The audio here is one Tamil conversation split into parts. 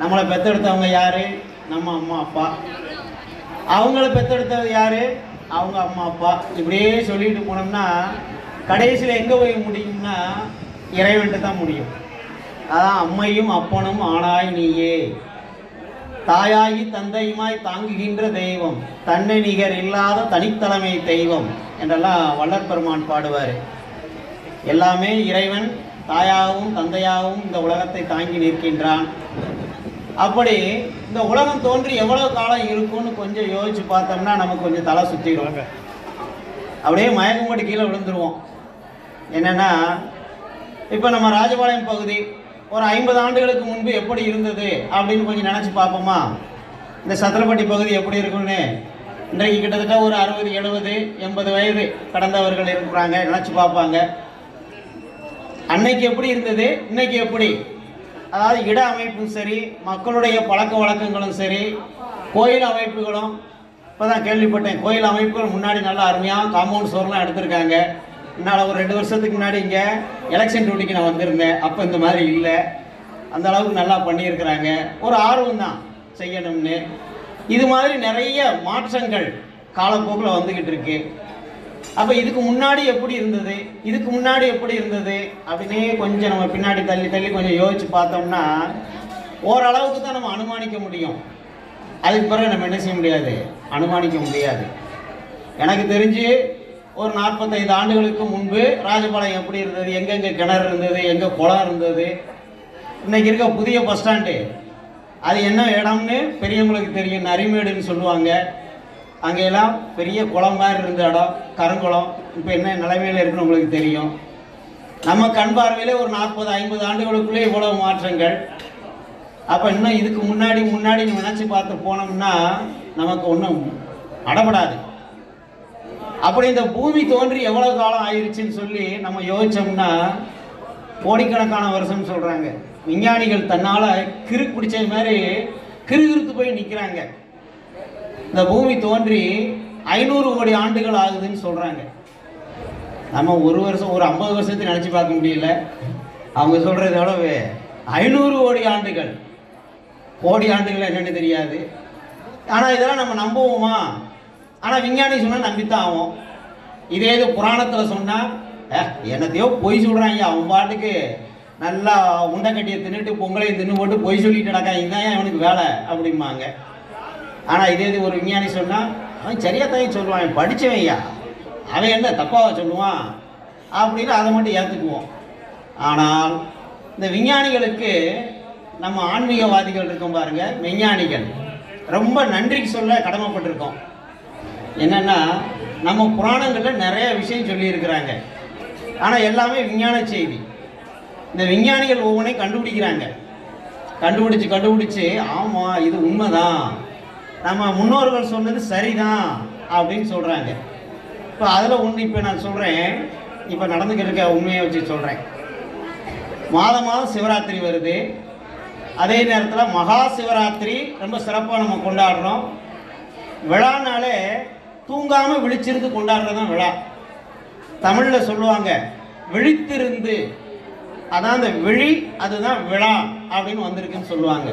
நம்மளை பெற்றெடுத்தவங்க யார்? நம்ம அம்மா அப்பா. அவங்கள பெற்றெடுத்தது யார்? அவங்க அம்மா அப்பா. இப்படியே சொல்லிட்டு போனோம்னா கடைசியில் எங்கே போய் முடியும்னா இறைவன்ட்டு தான் முடியும். அதான் அம்மையும் அப்பனும் ஆனாய் நீயே, தாயாகி தந்தையுமாய் தாங்குகின்ற தெய்வம், தன்னை நிகர் இல்லாத தனித்தலைமை தெய்வம் என்றெல்லாம் வள்ளற் பெருமான் பாடுவார். எல்லாமே இறைவன் தாயாகவும் தந்தையாகவும் இந்த உலகத்தை தாங்கி நிற்கின்றான். அப்படி இந்த உலகம் தோன்றி எவ்வளவு காலம் இருக்கும்னு கொஞ்சம் யோசிச்சு பார்த்தோம்னா நமக்கு கொஞ்சம் தலை சுற்றிடுவாங்க, அப்படியே மயக்கம் போட்டு கீழே விழுந்துருவோம். என்னென்னா, இப்போ நம்ம ராஜபாளையம் பகுதி ஒரு 50 ஆண்டுகளுக்கு முன்பு எப்படி இருந்தது அப்படின்னு கொஞ்சம் நினச்சி பார்ப்போமா? இந்த சத்திரப்பட்டி பகுதி எப்படி இருக்குன்னு. இன்றைக்கு கிட்டத்தட்ட ஒரு 60, 70, 80 வயது கடந்தவர்கள் இருக்கிறாங்க. நினச்சி பார்ப்பாங்க, அன்னைக்கு எப்படி இருந்தது, இன்னைக்கு எப்படி. அதாவது இட அமைப்பும் சரி, மக்களுடைய பழக்க வழக்கங்களும் சரி, கோயில் அமைப்புகளும். இப்போ தான் கேள்விப்பட்டேன், கோயில் அமைப்புகள் முன்னாடி நல்லா அருமையாக காம்பவுண்ட் சோர்லாம் எடுத்திருக்காங்க. என்னால் ஒரு 2 வருஷத்துக்கு முன்னாடி இங்கே எலெக்ஷன் டியூட்டிக்கு நான் வந்திருந்தேன். அப்போ இந்த மாதிரி இல்லை, அந்த அளவுக்கு நல்லா பண்ணியிருக்கிறாங்க. ஒரு ஆர்வம் தான் செய்யணும்னு. இது மாதிரி நிறைய மாற்றங்கள் காலப்போக்கில் வந்துக்கிட்டு இருக்கு. அப்போ இதுக்கு முன்னாடி எப்படி இருந்தது, இதுக்கு முன்னாடி எப்படி இருந்தது அப்படின்னே கொஞ்சம் நம்ம பின்னாடி தள்ளி தள்ளி கொஞ்சம் யோசித்து பார்த்தோம்னா ஓரளவுக்கு தான் நம்ம அனுமானிக்க முடியும். அதுக்கு பிறகு நம்ம என்ன செய்ய முடியாது, அனுமானிக்க முடியாது. எனக்கு தெரிஞ்சு ஒரு 45 ஆண்டுகளுக்கு முன்பு ராஜபாளையம் எப்படி இருந்தது, எங்கெங்கே கிணறு இருந்தது, எங்கே குளம் இருந்தது. இன்றைக்கி இருக்க புதிய பஸ் ஸ்டாண்டு அது என்ன இடம்னு பெரியவங்களுக்கு தெரியும், நரிமேடுன்னு சொல்லுவாங்க. அங்கெல்லாம் பெரிய குளம் மாதிரி இருந்த இடம், கருங்குளம். இப்போ என்ன நிலைமையில் இருக்குன்னு உங்களுக்கு தெரியும். நம்ம கண் பார்வையிலே ஒரு 40, 50 ஆண்டுகளுக்குள்ளே இவ்வளவு மாற்றங்கள். அப்போ இன்னும் இதுக்கு முன்னாடி நினச்சி பார்த்து போனோம்னா நமக்கு ஒன்றும் அடப்படாது. அப்படி இந்த பூமி தோன்றி எவ்வளவு காலம் ஆயிடுச்சுன்னு சொல்லி நம்ம யோசிச்சோம்னா கோடிக்கணக்கான வருஷம்னு சொல்கிறாங்க. விஞ்ஞானிகள் தன்னால் கிறுக்கு பிடிச்ச மாதிரி கிறுகிறுத்து போய் நிற்கிறாங்க. இந்த பூமி தோன்றி 500 கோடி ஆண்டுகள் ஆகுதுன்னு சொல்கிறாங்க. நம்ம ஒரு வருஷம், ஒரு 50 வருஷத்தை நினச்சி பார்க்க முடியல. அவங்க சொல்கிறது எவ்வளவு, 500 கோடி ஆண்டுகள். கோடி ஆண்டுகள் என்னென்னு தெரியாது. ஆனால் இதெல்லாம் நம்ம நம்புவோமா? ஆனால் விஞ்ஞானி சொன்னால் நம்பித்தான் ஆகும். இதே இது புராணத்தில் சொன்னால் என்னத்தையோ பொய் சொல்கிறாங்க, அவன் பாட்டுக்கு நல்லா உண்டைக்கட்டியை தின்னுட்டு பொங்கலையும் தின்னு போட்டு பொய் சொல்லிட்டு நடக்காங்க, இதுதான் அவனுக்கு வேலை அப்படிம்பாங்க. ஆனால் இதே இது ஒரு விஞ்ஞானி சொன்னால் அவன் சரியாக தான் சொல்லுவான், படித்தவையா, அவன் என்ன தப்பாக சொல்லுவான் அப்படின்னு அதை மட்டும் ஏற்றுக்குவோம். ஆனால் இந்த விஞ்ஞானிகளுக்கு நம்ம ஆன்மீகவாதிகள் இருக்கோம் பாருங்க, விஞ்ஞானிகள் ரொம்ப நன்றி சொல்ல கடமைப்பட்டிருக்கோம். என்னென்னா, நம்ம புராணங்களில் நிறைய விஷயம் சொல்லியிருக்கிறாங்க. ஆனால் எல்லாமே விஞ்ஞான செய்தி. இந்த விஞ்ஞானிகள் ஒவ்வொன்றையும் கண்டுபிடிச்சு ஆமாம் இது உண்மைதான், நம்ம முன்னோர்கள் சொன்னது சரிதான் அப்படின்னு சொல்கிறாங்க. இப்போ அதில் ஒன்று இப்போ நான் சொல்கிறேன், இப்போ நடந்துக்கிட்டு இருக்க உண்மையை வச்சு சொல்கிறேன். மாதம் சிவராத்திரி வருது. அதே நேரத்தில் மகா சிவராத்திரி ரொம்ப சிறப்பாக நம்ம கொண்டாடுறோம். விழானாலே தூங்காமல் விழிச்சிருந்து கொண்டாடுறது தான் விழா. தமிழில் சொல்லுவாங்க விழித்திருந்து, அதான் அந்த விழி, அதுதான் விழா அப்படின்னு வந்திருக்குன்னு சொல்லுவாங்க.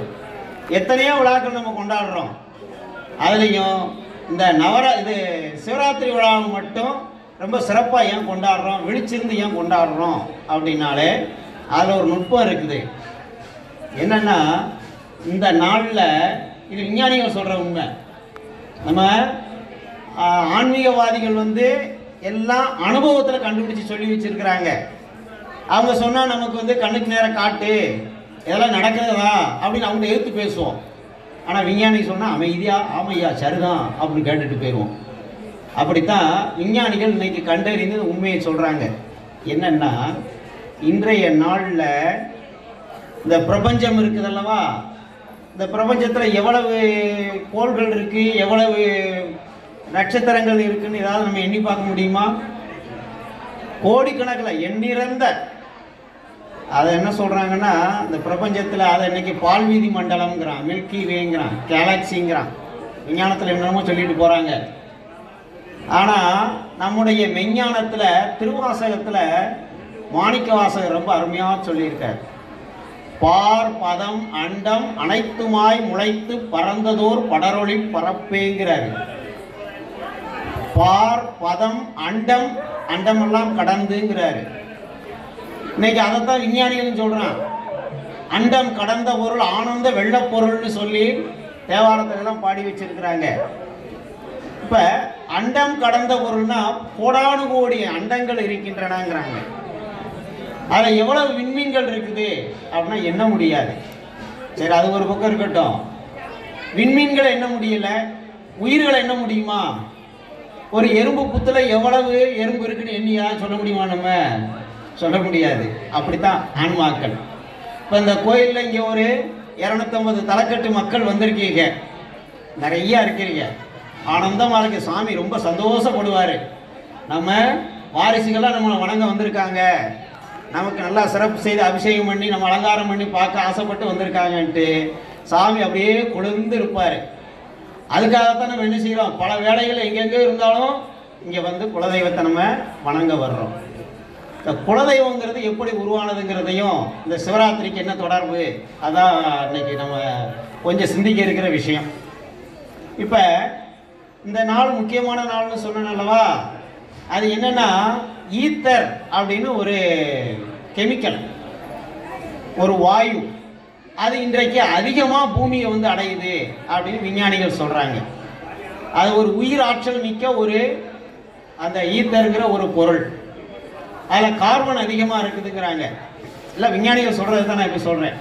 எத்தனையோ விழாக்கள் நம்ம கொண்டாடுறோம். அதுலேயும் இந்த இது சிவராத்திரி விழாவை மட்டும் ரொம்ப சிறப்பாக ஏன் கொண்டாடுறோம், விழிச்சிருந்து ஏன் கொண்டாடுறோம் அப்படின்னாலே அதில் ஒரு நுட்பம் இருக்குது. என்னென்னா, இந்த நாளில் இது விஞ்ஞானிகள் சொல்கிற உண்மை. நம்ம ஆன்மீகவாதிகள் எல்லாம் அனுபவத்தில் கண்டுபிடிச்சி சொல்லி வச்சுருக்கிறாங்க. அவங்க சொன்னால் நமக்கு கண்ணுக்கு நேரம் காட்டு, இதெல்லாம் நடக்கிறதா அப்படின்னு அவங்க எதிர்த்து பேசுவோம். ஆனால் விஞ்ஞானி சொன்னால் அமைதியா ஆமையா சரிதான் அப்படின்னு கேட்டுட்டு போயிடுவோம். அப்படித்தான் விஞ்ஞானிகள் இன்னைக்கு கண்டறிந்து உண்மையை சொல்கிறாங்க. என்னென்னா, இன்றைய நாளில் இந்த பிரபஞ்சம் இருக்குதல்லவா, இந்த பிரபஞ்சத்தில் எவ்வளவு கோள்கள் இருக்குது, எவ்வளவு நட்சத்திரங்கள் இருக்குன்னு ஏதாவது நம்ம எண்ணி பார்க்க முடியுமா? கோடிக்கணக்கில் எண்ணிறந்த. அதை என்ன சொல்கிறாங்கன்னா, இந்த பிரபஞ்சத்தில் அதை இன்னைக்கு பால்வீதி மண்டலம்ங்கிறான், மில்கி வேங்கிறான், கேலக்சிங்கிறான், விஞ்ஞானத்தில் என்னென்னமோ சொல்லிட்டு போகிறாங்க. ஆனால் நம்முடைய மெஞ்ஞானத்தில் திருவாசகத்தில் மாணிக்க வாசகர் ரொம்ப அருமையாக சொல்லியிருக்கார். பார் பதம் அண்டம் அனைத்துமாய் முளைத்து பறந்ததோர் படரொளி பரப்பேங்கிறாரு. பார் பதம் அண்டம், அண்டமெல்லாம் கடந்துங்கிறாரு. இன்னைக்கு அதைத்தான் விஞ்ஞானிகள் சொல்றான். அண்டம் கடந்த பொருள் ஆனந்த வெள்ள பொருள்னு சொல்லி தேவாரத்துல எல்லாம் பாடி வச்சிருக்கிறாங்க. இப்ப அண்டம் கடந்த பொருள்னா கோடானு கோடி அண்டங்கள் இருக்கின்றனங்கிறாங்க. அதுல எவ்வளவு விண்மீன்கள் இருக்குது அப்படின்னா எண்ண முடியாது. சரி, அது ஒரு பக்கம் இருக்கட்டும். விண்மீன்களை எண்ண முடியல, உயிர்களை எண்ண முடியுமா? ஒரு எறும்பு புத்துல எவ்வளவு எறும்பு இருக்குன்னு எண்ணியா சொல்ல முடியுமா? நம்ம சொல்ல முடியாது. அப்படித்தான் ஆன்மாக்கள். இப்போ இந்த கோயிலில் இங்கே ஒரு 250 தலைக்கட்டு மக்கள் வந்திருக்கீங்க, நிறைய இருக்கிறீங்க, ஆனந்தமாக இருக்கு. சாமி ரொம்ப சந்தோஷப்படுவார். நம்ம வாரிசுகள்லாம் நம்மளை வணங்க வந்திருக்காங்க, நமக்கு நல்லா சிறப்பு செய்து அபிஷேகம் பண்ணி நம்ம அலங்காரம் பண்ணி பார்க்க ஆசைப்பட்டு வந்திருக்காங்கன்ட்டு சாமி அப்படியே கொழுந்து இருப்பார். அதுக்காகத்தான் நம்ம என்ன செய்கிறோம்? பல வேலைகள் எங்கெங்கே இருந்தாலும் இங்கே வந்து குலதெய்வத்தை நம்ம வணங்க வர்றோம். இந்த குலதெய்வங்கிறது எப்படி உருவானதுங்கிறதையும் இந்த சிவராத்திரிக்கு என்ன தொடர்பு, அதான் இன்னைக்கு நம்ம கொஞ்சம் சிந்திக்க இருக்கிற விஷயம். இப்போ இந்த நாள் முக்கியமான நாள்னு சொன்னேன் அல்லவா? அது என்னன்னா ஈத்தர் அப்படின்னு ஒரு கெமிக்கல், ஒரு வாயு, அது இன்றைக்கு அதிகமாக பூமியை வந்து அடையுது அப்படின்னு விஞ்ஞானிகள் சொல்கிறாங்க. அது ஒரு உயிர் ஆற்றல் மிக்க ஒரு அந்த ஈத்தருங்கிற ஒரு பொருள். அதில் கார்பன் அதிகமாக இருக்குதுங்கிறாங்க. இல்லை, விஞ்ஞானிகள் சொல்கிறது தான் நான் இப்போ சொல்கிறேன்.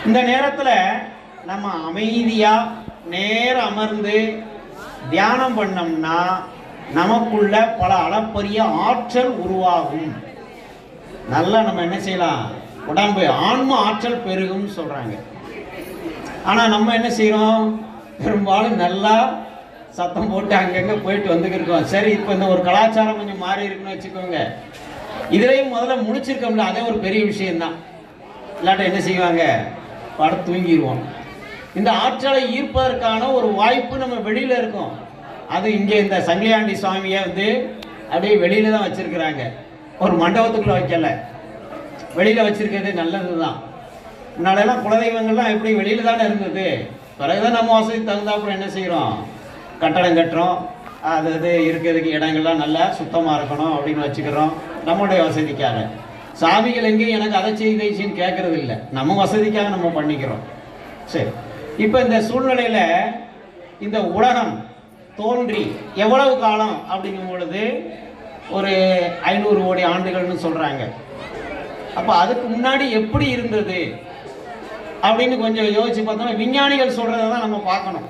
இந்த நேரத்தில் நம்ம அமைதியாக நேர அமர்ந்து தியானம் பண்ணோம்னா நமக்குள்ள பல அளப்பரிய ஆற்றல் உருவாகும். நல்லா நம்ம என்ன செய்யலாம்? உடம்பு ஆன்ம ஆற்றல் பெருகும்னு சொல்கிறாங்க. ஆனால் நம்ம என்ன செய்கிறோம்? பெரும்பாலும் நல்லா சத்தம் போட்டு அங்கங்கே போயிட்டு வந்துக்கிருக்கோம். சரி, இப்போ இந்த ஒரு கலாச்சாரம் கொஞ்சம் மாறி இருக்குன்னு வச்சுக்கோங்க. இதுலேயும் முதல்ல முடிச்சிருக்கோம்ல, அதே ஒரு பெரிய விஷயம்தான். இல்லாட்ட என்ன செய்வாங்க? படம் தூங்கிடுவோம். இந்த ஆற்றலை ஈர்ப்பதற்கான ஒரு வாய்ப்பு நம்ம வெளியில் இருக்கோம். அது இங்கே இந்த சங்கிலியாண்டி சுவாமியை வந்து அப்படியே வெளியில தான் வச்சிருக்கிறாங்க, ஒரு மண்டபத்துக்குள்ள வைக்கல, வெளியில வச்சிருக்கிறது நல்லது தான். முன்னாலெல்லாம் குலதெய்வங்கள்லாம் எப்படி வெளியில தானே இருந்தது. பிறகுதான் நம்ம வசதி தகுந்தாப்புல என்ன செய்கிறோம்? கட்டடம் கட்டுறோம், அது இருக்கிறதுக்கு இடங்கள்லாம் நல்லா சுத்தமாக இருக்கணும் அப்படின்னு வச்சுக்கிறோம் நம்மளுடைய வசதிக்காக. சாமிகள் எங்கேயும் எனக்கு அதை செய்தின்னு கேட்கறது இல்லை, நம்ம வசதிக்காக நம்ம பண்ணிக்கிறோம். சரி, இப்போ இந்த சூழ்நிலையில் இந்த உலகம் தோன்றி எவ்வளவு காலம் அப்படிங்கும் பொழுது ஒரு 500 கோடி ஆண்டுகள்னு சொல்கிறாங்க. அப்போ அதுக்கு முன்னாடி எப்படி இருந்தது அப்படின்னு கொஞ்சம் யோசிச்சு பார்த்தோம்னா விஞ்ஞானிகள் சொல்கிறத தான் நம்ம பார்க்கணும்.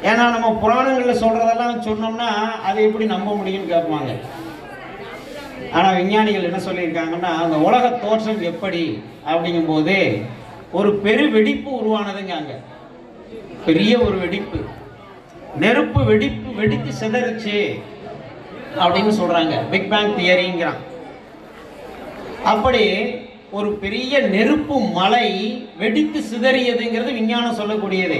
ஏன்னா நம்ம புராணங்களில் சொல்கிறதெல்லாம் சொன்னோம்னா அதை எப்படி நம்ப முடியும்னு கேட்பாங்க. ஆனால் விஞ்ஞானிகள் என்ன சொல்லியிருக்காங்கன்னா அந்த உலக தோற்றம் எப்படி அப்படிங்கும்போது ஒரு பெரு வெடிப்பு உருவானதுங்க. அங்கே பெரிய ஒரு வெடிப்பு, நெருப்பு வெடித்து சிதறிச்சு அப்படின்னு சொல்றாங்க. பிக் பேங் தியரிங்கிறான். அப்படி ஒரு பெரிய நெருப்பு மலை வெடித்து சிதறியதுங்கிறது விஞ்ஞானம் சொல்லக்கூடியது.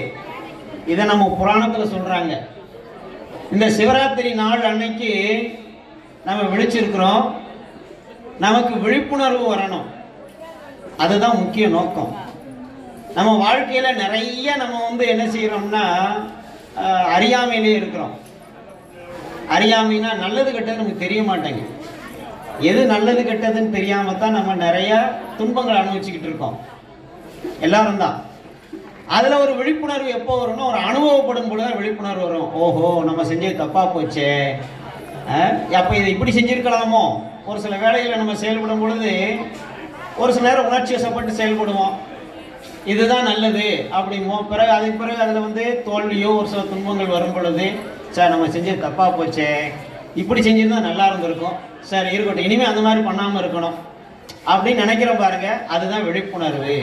இதை நம்ம புராணத்தில் சொல்றாங்க. இந்த சிவராத்திரி நாள் அன்னைக்கு நம்ம விழிச்சிருக்கிறோம், நமக்கு விழிப்புணர்வு வரணும், அதுதான் முக்கிய நோக்கம். நம்ம வாழ்க்கையில நிறைய நம்ம வந்து என்ன செய்யறோம்னா அறியாமையிலே இருக்கிறோம். அறியாமைனா நல்லது கெட்டது நமக்கு தெரிய மாட்டேங்க. எது நல்லது கெட்டதுன்னு தெரியாம தான் நம்ம நிறைய துன்பங்கள் அனுபவிச்சுக்கிட்டு இருக்கோம், எல்லாரும் தான். அதுல ஒரு விழிப்புணர்வு எப்போ வரும்னா ஒரு அனுபவப்படும் பொழுது விழிப்புணர்வு வரும். ஓஹோ, நம்ம செஞ்சது தப்பா போச்சே, அப்ப இதை இப்படி செஞ்சிருக்கலாமோ. ஒரு சில வேலைகளை நம்ம செயல்படும் பொழுது ஒரு சில நேரம் உணர்ச்சி வசப்பட்டு செயல்படுவோம், இதுதான் நல்லது அப்படிமோ. பிறகு அதுக்கு பிறகு அதில் வந்து தோல்வியோ ஒரு சில துன்பங்கள் வரும் பொழுது சார் நம்ம செஞ்சது தப்பாக போச்சே, இப்படி செஞ்சிருந்தா நல்லா இருந்திருக்கும், சார் இருக்கட்டும் இனிமேல் அந்த மாதிரி பண்ணாமல் இருக்கணும் அப்படின்னு நினைக்கிறோம் பாருங்க. அதுதான் விழிப்புணர்வு.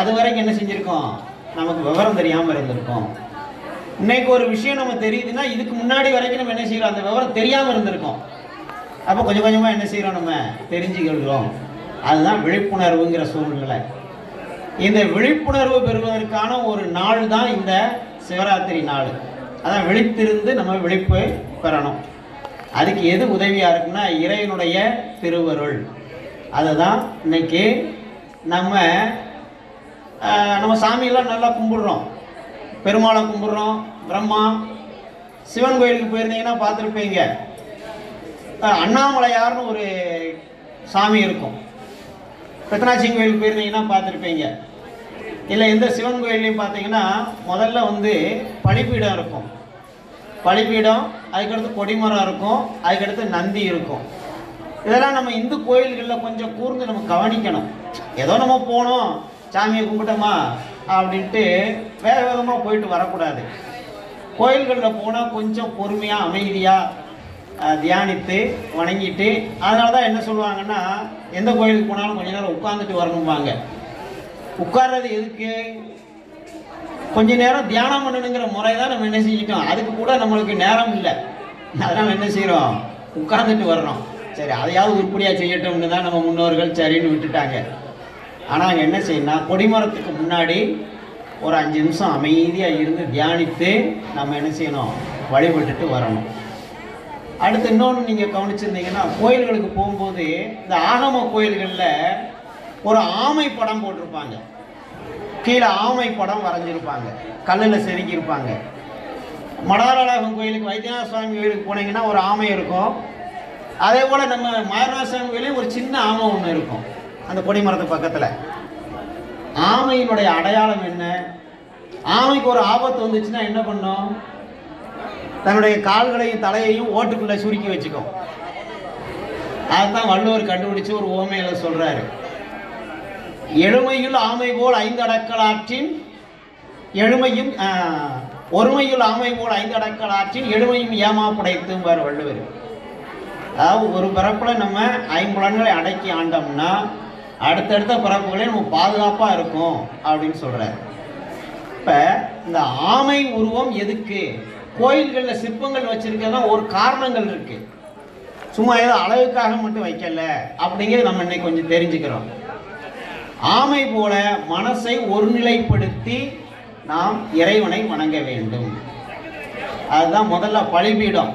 அது வரைக்கும் என்ன செஞ்சுருக்கோம்? நமக்கு விவரம் தெரியாமல் இருந்திருக்கோம். இன்னைக்கு ஒரு விஷயம் நம்ம தெரியுதுன்னா இதுக்கு முன்னாடி வரைக்கும் நம்ம என்ன செய்யறோம்? அந்த விவரம் தெரியாமல் இருந்திருக்கோம். அப்போ கொஞ்சம் கொஞ்சமாக என்ன செய்கிறோம்? நம்ம தெரிஞ்சுக்கிறோம். அதுதான் விழிப்புணர்வுங்கிற சூழ்நிலை. இந்த விழிப்புணர்வு பெறுவதற்கான ஒரு நாள் தான் இந்த சிவராத்திரி நாள். அதான் விழித்திருந்து நம்ம விழிப்பு பெறணும். அதுக்கு எது உதவியாக இருக்குன்னா இறைவனுடைய திருவருள். அதுதான் இன்னைக்கு நம்ம நம்ம சாமியெல்லாம் நல்லா கும்பிடுறோம், பெருமாளை கும்பிடுறோம், பிரம்மா. சிவன் கோயிலுக்கு போயிருந்தீங்கன்னா பார்த்துருப்பீங்க, அண்ணாமலையார்னு ஒரு சாமி இருக்கும். பெத்தனாச்சி கோயிலுக்கு போயிருந்தீங்கன்னா பார்த்துருப்பீங்க. இல்லை எந்த சிவன் கோயிலையும் பார்த்தீங்கன்னா முதல்ல வந்து பலிப்பீடம் இருக்கும். பலிப்பீடம், அதுக்கடுத்து கொடிமரம் இருக்கும், அதுக்கடுத்து நந்தி இருக்கும். இதெல்லாம் நம்ம இந்து கோயில்களில் கொஞ்சம் கூர்ந்து நம்ம கவனிக்கணும். ஏதோ நம்ம போனோம், சாமியை கும்பிட்டோமா அப்படின்ட்டு வேக வேகமாக போயிட்டு வரக்கூடாது. கோயில்களில் போனால் கொஞ்சம் பொறுமையாக அமைதியாக தியானித்து வணங்கிட்டு, அதனால தான் என்ன சொல்லுவாங்கன்னா, எந்த கோயிலுக்கு போனாலும் கொஞ்ச நேரம் உட்காந்துட்டு வரணும்பாங்க. உட்கார்றது எதுக்கு? கொஞ்ச நேரம் தியானம் பண்ணணுங்கிற முறை தான் நம்ம என்ன செஞ்சிட்டோம், அதுக்கு கூட நம்மளுக்கு நேரம் இல்லை. அதனால் என்ன செய்கிறோம், உட்கார்ந்துட்டு வர்றோம். சரி, அதையாவது உருப்படியாக செய்யட்டோம்னு தான் நம்ம முன்னோர்கள் சரின்னு விட்டுட்டாங்க. ஆனால் அங்கே என்ன செய்யணும், கொடிமரத்துக்கு முன்னாடி ஒரு 5 நிமிஷம் அமைதியாக இருந்து தியானித்து நம்ம என்ன செய்யணும், வழிபட்டுட்டு வரணும். அடுத்து இன்னொன்று நீங்கள் கவனிச்சிருந்தீங்கன்னா, கோயில்களுக்கு போகும்போது இந்த ஆகம கோயில்களில் ஒரு ஆமை படம் போட்டிருப்பாங்க. கீழே ஆமை படம் வரைஞ்சிருப்பாங்க, கல்லில் செதுக்கியிருப்பாங்க. மடாரழகன் கோயிலுக்கு, வைத்தியநாத சுவாமி கோயிலுக்கு போனீங்கன்னா ஒரு ஆமை இருக்கும். அதே போல் நம்ம மாயநாத சுவாமி கோயிலையும் ஒரு சின்ன ஆமை ஒன்று இருக்கும் அந்த கொடிமரத்து பக்கத்தில். ஆமையினுடைய அடையாளம் என்ன? ஆமைக்கு ஒரு ஆபத்து வந்துச்சுன்னா என்ன பண்ணும், தன்னுடைய கால்களையும் தலையையும் ஓட்டுக்குள்ளே சுருக்கி வச்சுக்கும். அதுதான் வள்ளுவர் கண்டுபிடிச்சு ஒரு ஓமையில சொல்றாரு, எழுமையுள் ஆமை போல் 5 அடக்கல் ஆற்றின் எழுமையும், ஒருமையுள் ஆமை போல் 5 அடக்கல் ஆற்றின் எழுமையும் ஏமா படைத்தும்பார் வள்ளுவர். அதாவது ஒரு பிறப்பில் நம்ம 5 புலன்களை அடக்கி ஆண்டோம்னா அடுத்தடுத்த பிறப்புகளே நம்ம பாதுகாப்பாக இருக்கும் அப்படின்னு சொல்கிறார். இப்போ இந்த ஆமை உருவம் எதுக்கு கோயில்களில் சிற்பங்கள் வச்சிருக்கதா ஒரு காரணங்கள் இருக்குது. சும்மா ஏதோ அழகுக்காக மட்டும் வைக்கல அப்படிங்கிறது நம்ம இன்னைக்கு கொஞ்சம் தெரிஞ்சுக்கிறோம். ஆமை போல மனசை ஒருநிலைப்படுத்தி நாம் இறைவனை வணங்க வேண்டும். அதுதான் முதல்ல பலிபீடம்.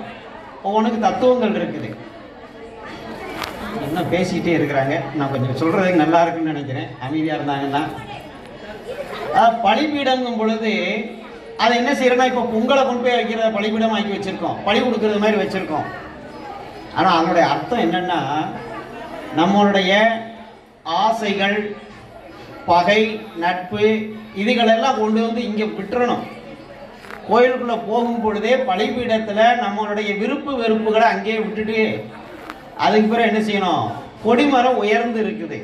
ஒவ்வொன்றுக்கு தத்துவங்கள் இருக்குது. என்ன பேசிக்கிட்டே இருக்கிறாங்க, நான் கொஞ்சம் சொல்கிறதுக்கு நல்லா இருக்குன்னு நினைக்கிறேன், அமைதியாக இருந்தாங்கன்னா. பலிபீடங்கும் பொழுது அதை என்ன செய்யறோம்னா, இப்போ பொங்கலை கொண்டு போய் வைக்கிறத பலிபீடம் ஆக்கி வச்சுருக்கோம், பலி கொடுக்கறது மாதிரி வச்சுருக்கோம். ஆனால் அதனுடைய அர்த்தம் என்னென்னா, நம்மளுடைய ஆசைகள், பகை, நட்பு இதுகளெல்லாம் கொண்டு வந்து இங்கே விட்டுறணும். கோயிலுக்குள்ளே போகும் பொழுதே பலிபீடத்தில் நம்மளுடைய விருப்பு வெறுப்புகளை அங்கேயே விட்டுட்டு அதுக்கு பிறகு என்ன செய்யணும், கொடிமரம் உயர்ந்து இருக்குது.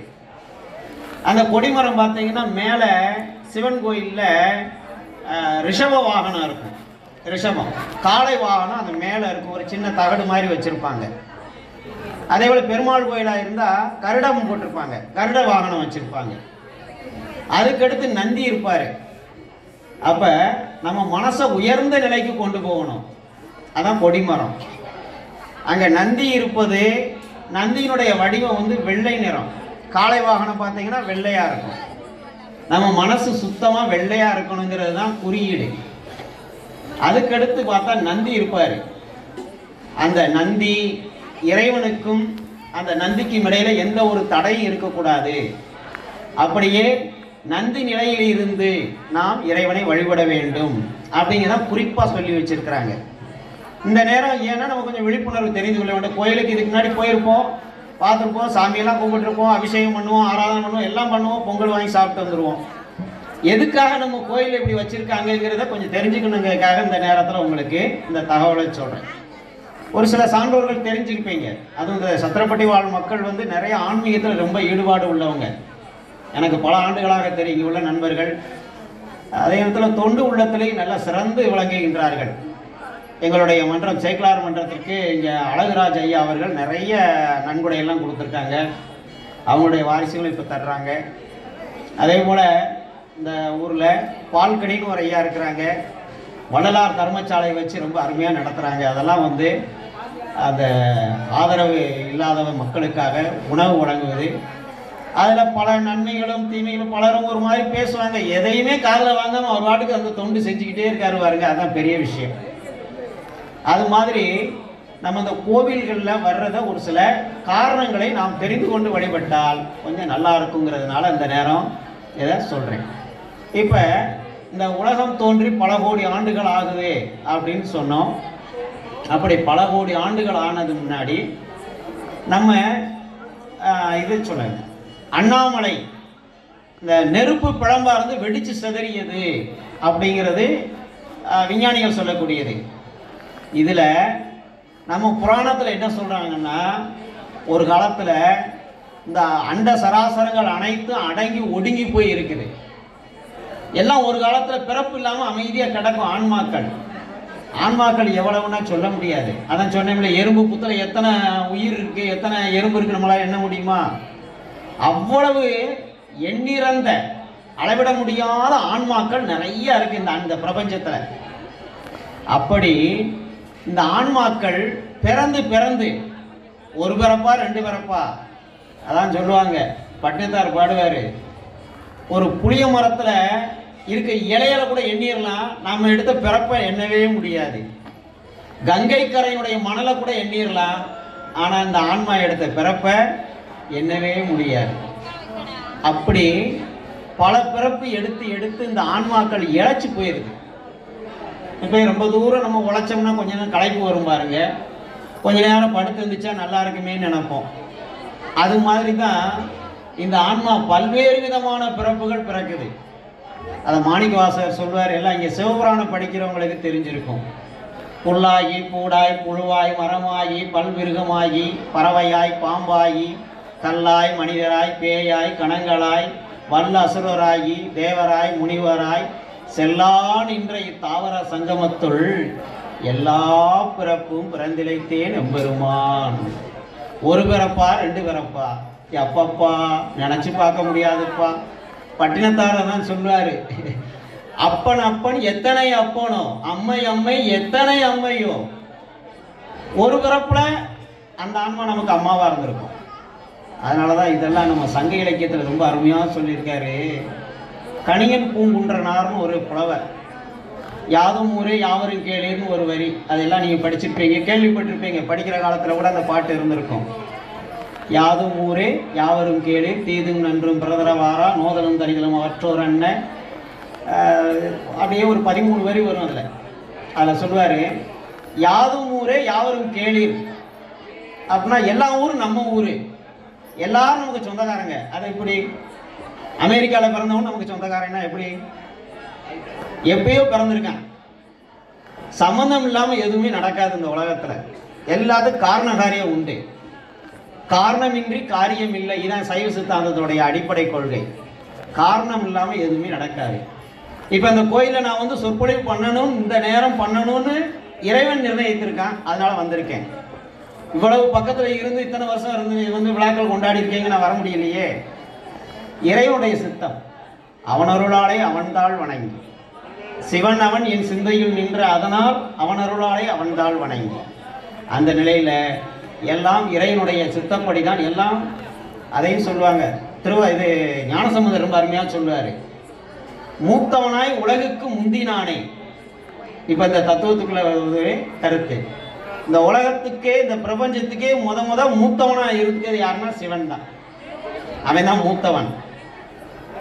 அந்த கொடிமரம் பார்த்தீங்கன்னா மேலே சிவன் கோயிலில் ரிஷப வாகனம் இருக்கும். ரிஷபம் காளை வாகனம் அந்த மேலே இருக்கும், ஒரு சின்ன தகடு மாதிரி வச்சுருப்பாங்க. அதே போல் பெருமாள் கோயிலாக இருந்தால் கருடம் போட்டிருப்பாங்க, கருட வாகனம் வச்சுருப்பாங்க. அதுக்கடுத்து நந்தி இருப்பார். அப்போ நம்ம மனசை உயர்ந்த நிலைக்கு கொண்டு போகணும், அதான் கொடிமரம். அங்கே நந்தி இருப்பது, நந்தியினுடைய வடிவம் வந்து வெள்ளை நிறம். காளை வாகனம் பார்த்தீங்கன்னா வெள்ளையாக இருக்கும். நம்ம மனசு சுத்தமாக வெள்ளையாக இருக்கணுங்கிறது தான் குறியீடு. அதுக்கடுத்து பார்த்தா நந்தி இருப்பார். அந்த நந்தி இறைவனுக்கும் அந்த நந்திக்கும் இடையில எந்த ஒரு தடையும் இருக்கக்கூடாது. அப்படியே நந்தி நிலையில் இருந்து நாம் இறைவனை வழிபட வேண்டும் அப்படிங்கிறதான் குறிப்பாக சொல்லி வச்சிருக்கிறாங்க. இந்த நேரம் ஏன்னா நம்ம கொஞ்சம் விழிப்புணர்வு தெரிந்து கொள்ள வேண்டும். கோயிலுக்கு இதுக்கு முன்னாடி போயிருப்போம், பார்த்துருப்போம், சாமியெல்லாம் கும்பிட்டுருப்போம், அபிஷேகம் பண்ணுவோம், ஆராதனை பண்ணுவோம், எல்லாம் பண்ணுவோம், பொங்கல் வாங்கி சாப்பிட்டு வந்துடுவோம். எதுக்காக நம்ம கோயில் இப்படி வச்சுருக்காங்கிறத கொஞ்சம் தெரிஞ்சுக்கணுங்கிறதுக்காக இந்த நேரத்தில் உங்களுக்கு இந்த தகவலை சொல்கிறேன். ஒரு சில சான்றோர்கள் தெரிஞ்சுருப்பீங்க, அதுவும் இந்த சத்திரப்பட்டி வாழ் மக்கள் வந்து நிறைய ஆன்மீகத்தில் ரொம்ப ஈடுபாடு உள்ளவங்க. எனக்கு பல ஆண்டுகளாக தெரியும் உள்ள நண்பர்கள். அதே நேரத்தில் தொண்டு உள்ளத்திலேயும் நல்லா சிறந்து விளங்குகின்றார்கள். எங்களுடைய மன்றம் சேக்கலார் மன்றத்திற்கு இங்கே அழகுராஜ் ஐயா அவர்கள் நிறைய நன்கொடையெல்லாம் கொடுத்துருக்காங்க. அவங்களுடைய வாரிசுகளும் இப்போ தர்றாங்க. அதே போல் இந்த ஊரில் பால்கடின்னு ஒரு ஐயா இருக்கிறாங்க, வள்ளலார் தர்மசாலை வச்சு ரொம்ப அருமையாக நடத்துகிறாங்க. அதெல்லாம் வந்து அந்த ஆதரவு இல்லாத மக்களுக்காக உணவு வழங்குவது, அதில் பல நன்மைகளும் தீமைகளும். பலரும் ஒரு மாதிரி பேசுவாங்க, எதையுமே காதில் வாங்காமல் அவர் வாட்டுக்கு அந்த தொண்டு செஞ்சுக்கிட்டே இருக்காரு பாருங்க, அதுதான் பெரிய விஷயம். அது மாதிரி நம்ம இந்த கோவில்களில் வர்றத ஒரு சில காரணங்களை நாம் தெரிந்து கொண்டு வழிபட்டால் கொஞ்சம் நல்லா இருக்குங்கிறதுனால இந்த நேரம் இதை சொல்கிறேன். இப்போ இந்த உலகம் தோன்றி பல கோடி ஆண்டுகள் ஆகுது அப்படின்னு சொன்னோம். அப்படி பல கோடி ஆண்டுகள் ஆனது முன்னாடி நம்ம இது சொல்ல அண்ணாமலை இந்த நெருப்பு பிழம்பா இருந்து வெடிச்சு சிதறியது அப்படிங்கிறது விஞ்ஞானிகள் சொல்லக்கூடியது. இதில் நம்ம புராணத்தில் என்ன சொல்கிறாங்கன்னா, ஒரு காலத்தில் இந்த அண்ட சராசரங்கள் அனைத்தும் அடங்கி ஒடுங்கி போய் இருக்குது. எல்லாம் ஒரு காலத்தில் பிறப்பு இல்லாமல் அமைதியாக கிடக்கும் ஆன்மாக்கள். ஆன்மாக்கள் எவ்வளவுன்னா சொல்ல முடியாது. அதான் சொன்னேன்ல, எறும்பு புத்தில் எத்தனை உயிர் இருக்குது, எத்தனை எறும்பு இருக்குது நம்மளால் எண்ண முடியுமா? அவ்வளவு எண்ணிறந்த அளவிட முடியாத ஆன்மாக்கள் நிறைய இருக்குது இந்த பிரபஞ்சத்தில். அப்படி இந்த ஆன்மாக்கள் பிறந்து பிறந்து ஒரு பிறப்பா ரெண்டு பிறப்பா, அதான் சொல்லுவாங்க, பட்டினத்தார் பாடுவார், ஒரு புளிய மரத்தில் இருக்க இலையில கூட எண்ணிடலாம், நாம் எடுத்த பிறப்பை எண்ணவே முடியாது. கங்கை கரையினுடைய மணலை கூட எண்ணிடலாம், ஆனால் இந்த ஆன்மா எடுத்த பிறப்பை எண்ணவே முடியாது. அப்படி பல பிறப்பு எடுத்து எடுத்து இந்த ஆன்மாக்கள் இழைச்சி போயிருக்கு. இப்போ ரொம்ப தூரம் நம்ம உழைச்சோம்னா கொஞ்ச நேரம் களைப்பு வரும் பாருங்க, கொஞ்ச நேரம் படுத்து இருந்துச்சா நல்லா இருக்குமேன்னு நினைப்போம். அது மாதிரி தான் இந்த ஆன்மா பல்வேறு விதமான பிறப்புகள் பிறக்குது. அதை மாணிக்கவாசகர் சொல்வார், எல்லாம் இங்கே சிவபுராணம் படிக்கிறவங்களுக்கு தெரிஞ்சிருக்கும். புல்லாகி பூடாய் புழுவாய் மரமாகி பல்விருகமாகி பறவையாய் பாம்பாகி கல்லாய் மனிதராய் பேயாய் கணங்களாய் வல்ல அசுரராகி தேவராய் முனிவராய் செல்லான் என்ற இத்தாவர சங்கமத்துள் எல்லா பிறப்பும் பிறந்திழைத்தேன் எம்பெருமான். ஒரு பிறப்பா ரெண்டு பிறப்பா, எப்பப்பா நினச்சி பார்க்க முடியாதுப்பா. பட்டினத்தார தான் சொல்லுவார், அப்பன் அப்பன் எத்தனை அப்பனோ, அம்மை அம்மை எத்தனை அம்மையோ. ஒரு பிறப்புல அந்த ஆன்மா நமக்கு அம்மாவாக இருந்திருக்கும். அதனால தான் இதெல்லாம் நம்ம சங்க இலக்கியத்தில் ரொம்ப அருமையாக சொல்லியிருக்காரு. கணியன் பூங்குன்றனார்னு ஒரு புலவர், யாதும் ஊரே யாவரும் கேளீர்னு ஒரு வரி, அதெல்லாம் நீங்கள் படிச்சிருப்பீங்க, கேள்விப்பட்டிருப்பீங்க. படிக்கிற காலத்தில் கூட அந்த பாட்டு இருந்திருக்கும். யாதும் ஊரே யாவரும் கேளீர் தீதும் நன்றும் பிரதரவாரா நோதலும் தனிகளும் அவற்றோர் அண்ணன், அப்படியே ஒரு 13 வரி வரும். அதில் சொல்லுவார், யாதும் ஊரே யாவரும் கேளீர் அப்படின்னா எல்லா ஊரும் நம்ம ஊர், எல்லாரும் நமக்கு சொந்தக்காரங்க. அது எப்படி? அமெரிக்காவில் பிறந்தவன் நமக்கு சொந்தக்காரன்னா எப்படி? எப்பயோ பிறந்திருக்கான். சம்மந்தம் இல்லாமல் எதுவுமே நடக்காது இந்த உலகத்தில். எல்லாத்துக்கும் காரண காரியம் உண்டு. காரணமின்றி காரியம் இல்லை. இதான் சைவ சித்தாந்தத்துடைய அடிப்படை கொள்கை. காரணம் இல்லாமல் எதுவுமே நடக்காது. இப்போ இந்த கோயிலை நான் சொற்பொழிவு பண்ணணும், இந்த நேரம் பண்ணணும்னு இறைவன் நிர்ணயித்திருக்கான். அதனால வந்திருக்கேன். இவ்வளவு பக்கத்தில் இருந்து இத்தனை வருஷம் இருந்து விழாக்கள் கொண்டாடி இருக்கீங்க, நான் வர முடியலையே. இறைவனுடைய சித்தம். அவன் அருளாலே அவன்தாள் வணங்கி, சிவன் அவன் என் சிந்தையில் நின்ற அதனால் அவன் அருளாலே அவன்தாள் வணங்கி. அந்த நிலையில் எல்லாம் இறைவனுடைய சித்தப்படி தான் எல்லாம். அதையும் சொல்லுவாங்க, இது ஞானசம்பந்தர் ரொம்ப அருமையாக சொல்லுவார், மூத்தவனாய் உலகுக்கு முந்தினானே. இப்போ இந்த தத்துவத்துக்குள்ள கருத்து, இந்த உலகத்துக்கே இந்த பிரபஞ்சத்துக்கே முத மூத்தவனாக இருக்கிறது யாருன்னா சிவன் தான். அவன் தான் மூத்தவன்.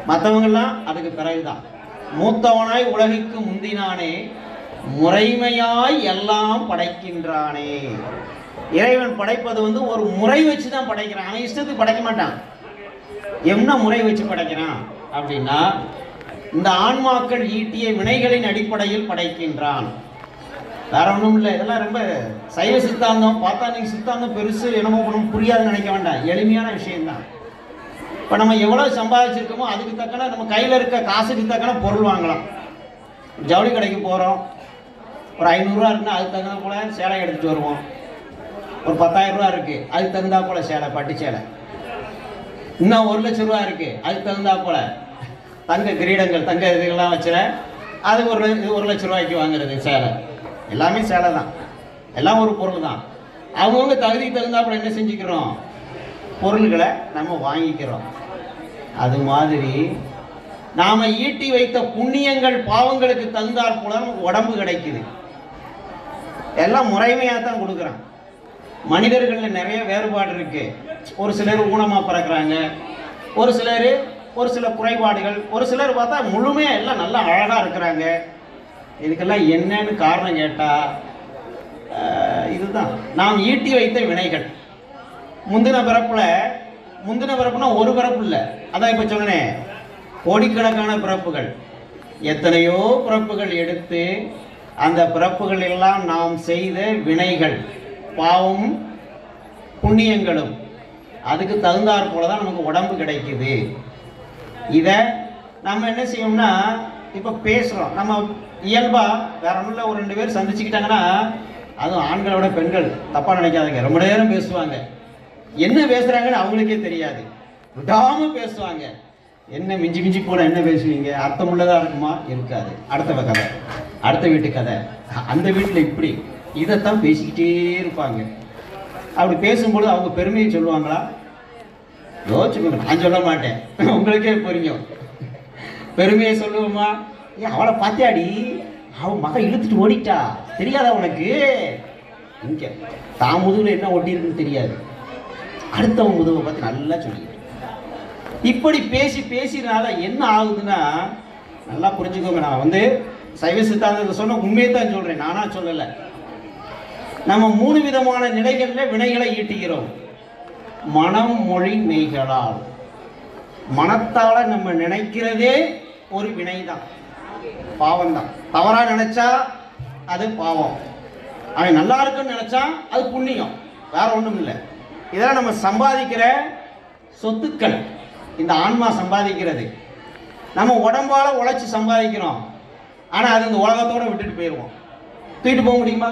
மற்றவங்கள்லாம் அதுக்கு பிறகுதான். மூத்தவனாய் உலகுக்கு முந்தினானே முறைமையாய் எல்லாம் படைக்கின்றானே. இறைவன் படைப்பது ஒரு முறை வச்சு தான் படைக்கிறான். அவன் இஷ்டத்துக்கு படைக்க மாட்டான். என்ன முறை வச்சு படைக்கிறான் அப்படின்னா, இந்த ஆன்மாக்கள் ஈட்டிய வினைகளின் அடிப்படையில் படைக்கின்றான். வேற ஒன்றும் இல்லை. இதெல்லாம் ரொம்ப சைவ சித்தாந்தம். பார்த்தா நீங்கள் சித்தாந்தம் பெருசு என்னமோ ஒன்றும் புரியாதுன்னு நினைக்க வேண்டாம். எளிமையான விஷயம்தான். இப்போ நம்ம எவ்வளோ சம்பாதிச்சிருக்கோமோ அதுக்கு தக்கன நம்ம கையில் இருக்க காசுக்கு தக்கன பொருள் வாங்கலாம். ஜவுளி கடைக்கு போகிறோம், ஒரு 500 ரூபா இருக்குன்னா அதுக்கு தகுந்த போல் சேலை எடுத்துகிட்டு வருவோம். ஒரு 10,000 ரூபா இருக்குது, அதுக்கு தகுந்தா போல் சேலை, பட்டு சேலை. இன்னும் 1 லட்சம் ரூபா இருக்குது, அதுக்கு தகுந்தா போல் தங்க கிரீடங்கள், தங்க இதுகள்லாம் வச்சுற அது 1 லட்சம் ரூபாய்க்கு வாங்குறது சேலை. எல்லாமே சேலை தான், எல்லாம் ஒரு பொருள் தான். அவங்கவுங்க தகுதிக்கு தகுந்தாப்புல என்ன செஞ்சுக்கிறோம், பொருள்களை நம்ம வாங்கிக்கிறோம். அது மாதிரி நாம் ஈட்டி வைத்த புண்ணியங்கள் பாவங்களுக்கு தகுந்தாற் போல நமக்கு உடம்பு கிடைக்குது. எல்லாம் முறைமையாக தான் கொடுக்குறான். மனிதர்களில் நிறைய வேறுபாடு இருக்கு. ஒரு சிலர் ஊனமாக பிறக்கிறாங்க, ஒரு சில குறைபாடுகள், ஒரு சிலர் பார்த்தா முழுமையாக எல்லாம் நல்லா அழகாக இருக்கிறாங்க. இதுக்கெல்லாம் என்னன்னு காரணம் கேட்டால் இதுதான் நாம் ஈட்டி வைத்த வினைகள். முந்தின பிறப்புனா ஒரு பிறப்பு இல்லை, அதான் இப்போ சொன்னேன், கோடிக்கணக்கான பிறப்புகள், எத்தனையோ பிறப்புகள் எடுத்து அந்த பிறப்புகள் எல்லாம் நாம் செய்த வினைகள், பாவம் புண்ணியங்களும், அதுக்கு தகுந்தாற் போல தான் நமக்கு உடம்பு கிடைக்குது. இதை நம்ம என்ன செய்யணும்னா, இப்போ பேசுகிறோம், நம்ம இயல்பாக வேற ஒன்றும் இல்லை, ஒரு 2 பேர் சந்திச்சுக்கிட்டாங்கன்னா, அதுவும் ஆண்களோட பெண்கள் தப்பாக நினைக்காதீங்க, ரொம்ப நேரம் பேசுவாங்க, என்ன பேசுகிறாங்கன்னு அவங்களுக்கே தெரியாது, விடாமல் பேசுவாங்க. என்ன மிஞ்சி மிஞ்சி போன என்ன பேசுவீங்க, அர்த்தமுள்ளதாக இருக்குமா? இருக்காது. அடுத்த வீட்டு கதை, அந்த வீட்டில் இப்படி, இதைத்தான் பேசிக்கிட்டே இருப்பாங்க. அப்படி பேசும்பொழுது அவங்க பெருமையை சொல்லுவாங்களா? யோசிச்சுக்கோங்க, நான் சொல்ல மாட்டேன், உங்களுக்கே புரியும். பெருமையை சொல்லுவோமா? ஏன் அவளை பார்த்தியாடி, அவன் மகன் இழுத்துட்டு ஓடிட்டா, தெரியாதா உனக்கு? இங்கே தான் முதுகில் என்ன ஒட்டியிருக்குன்னு தெரியாது, அடுத்தவன் முதுகை பார்த்து நல்லா சொல்லிக்கிட்டு. இப்படி பேசினால என்ன ஆகுதுன்னா, நல்லா புரிஞ்சுக்கோங்க, நான் வந்து சைவ சித்தாந்தத்தை சொன்ன உண்மையை தான் சொல்கிறேன், நானா சொல்லலை. நம்ம 3 விதமான நிலைகளில் வினைகளை ஈட்டுகிறோம். மனம், மொழி, மெய்களால். மனத்தால் நம்ம நினைக்கிறதே ஒரு வினை தான், பாவம் தான். தவறாக நினைச்சா அது பாவம், அவன் நல்லா இருக்குன்னு நினைச்சா அது புண்ணியம், வேற ஒன்றும் இல்லை. இதெல்லாம் நம்ம சம்பாதிக்கிற சொத்துக்கள், இந்த ஆன்மா சம்பாதிக்கிறது. நம்ம உடம்பால உழைச்சி சம்பாதிக்கிறோம், ஆனால் அது இந்த உலகத்தோட விட்டுட்டு போயிடுவோம். தூக்கிட்டு போக முடியுமா?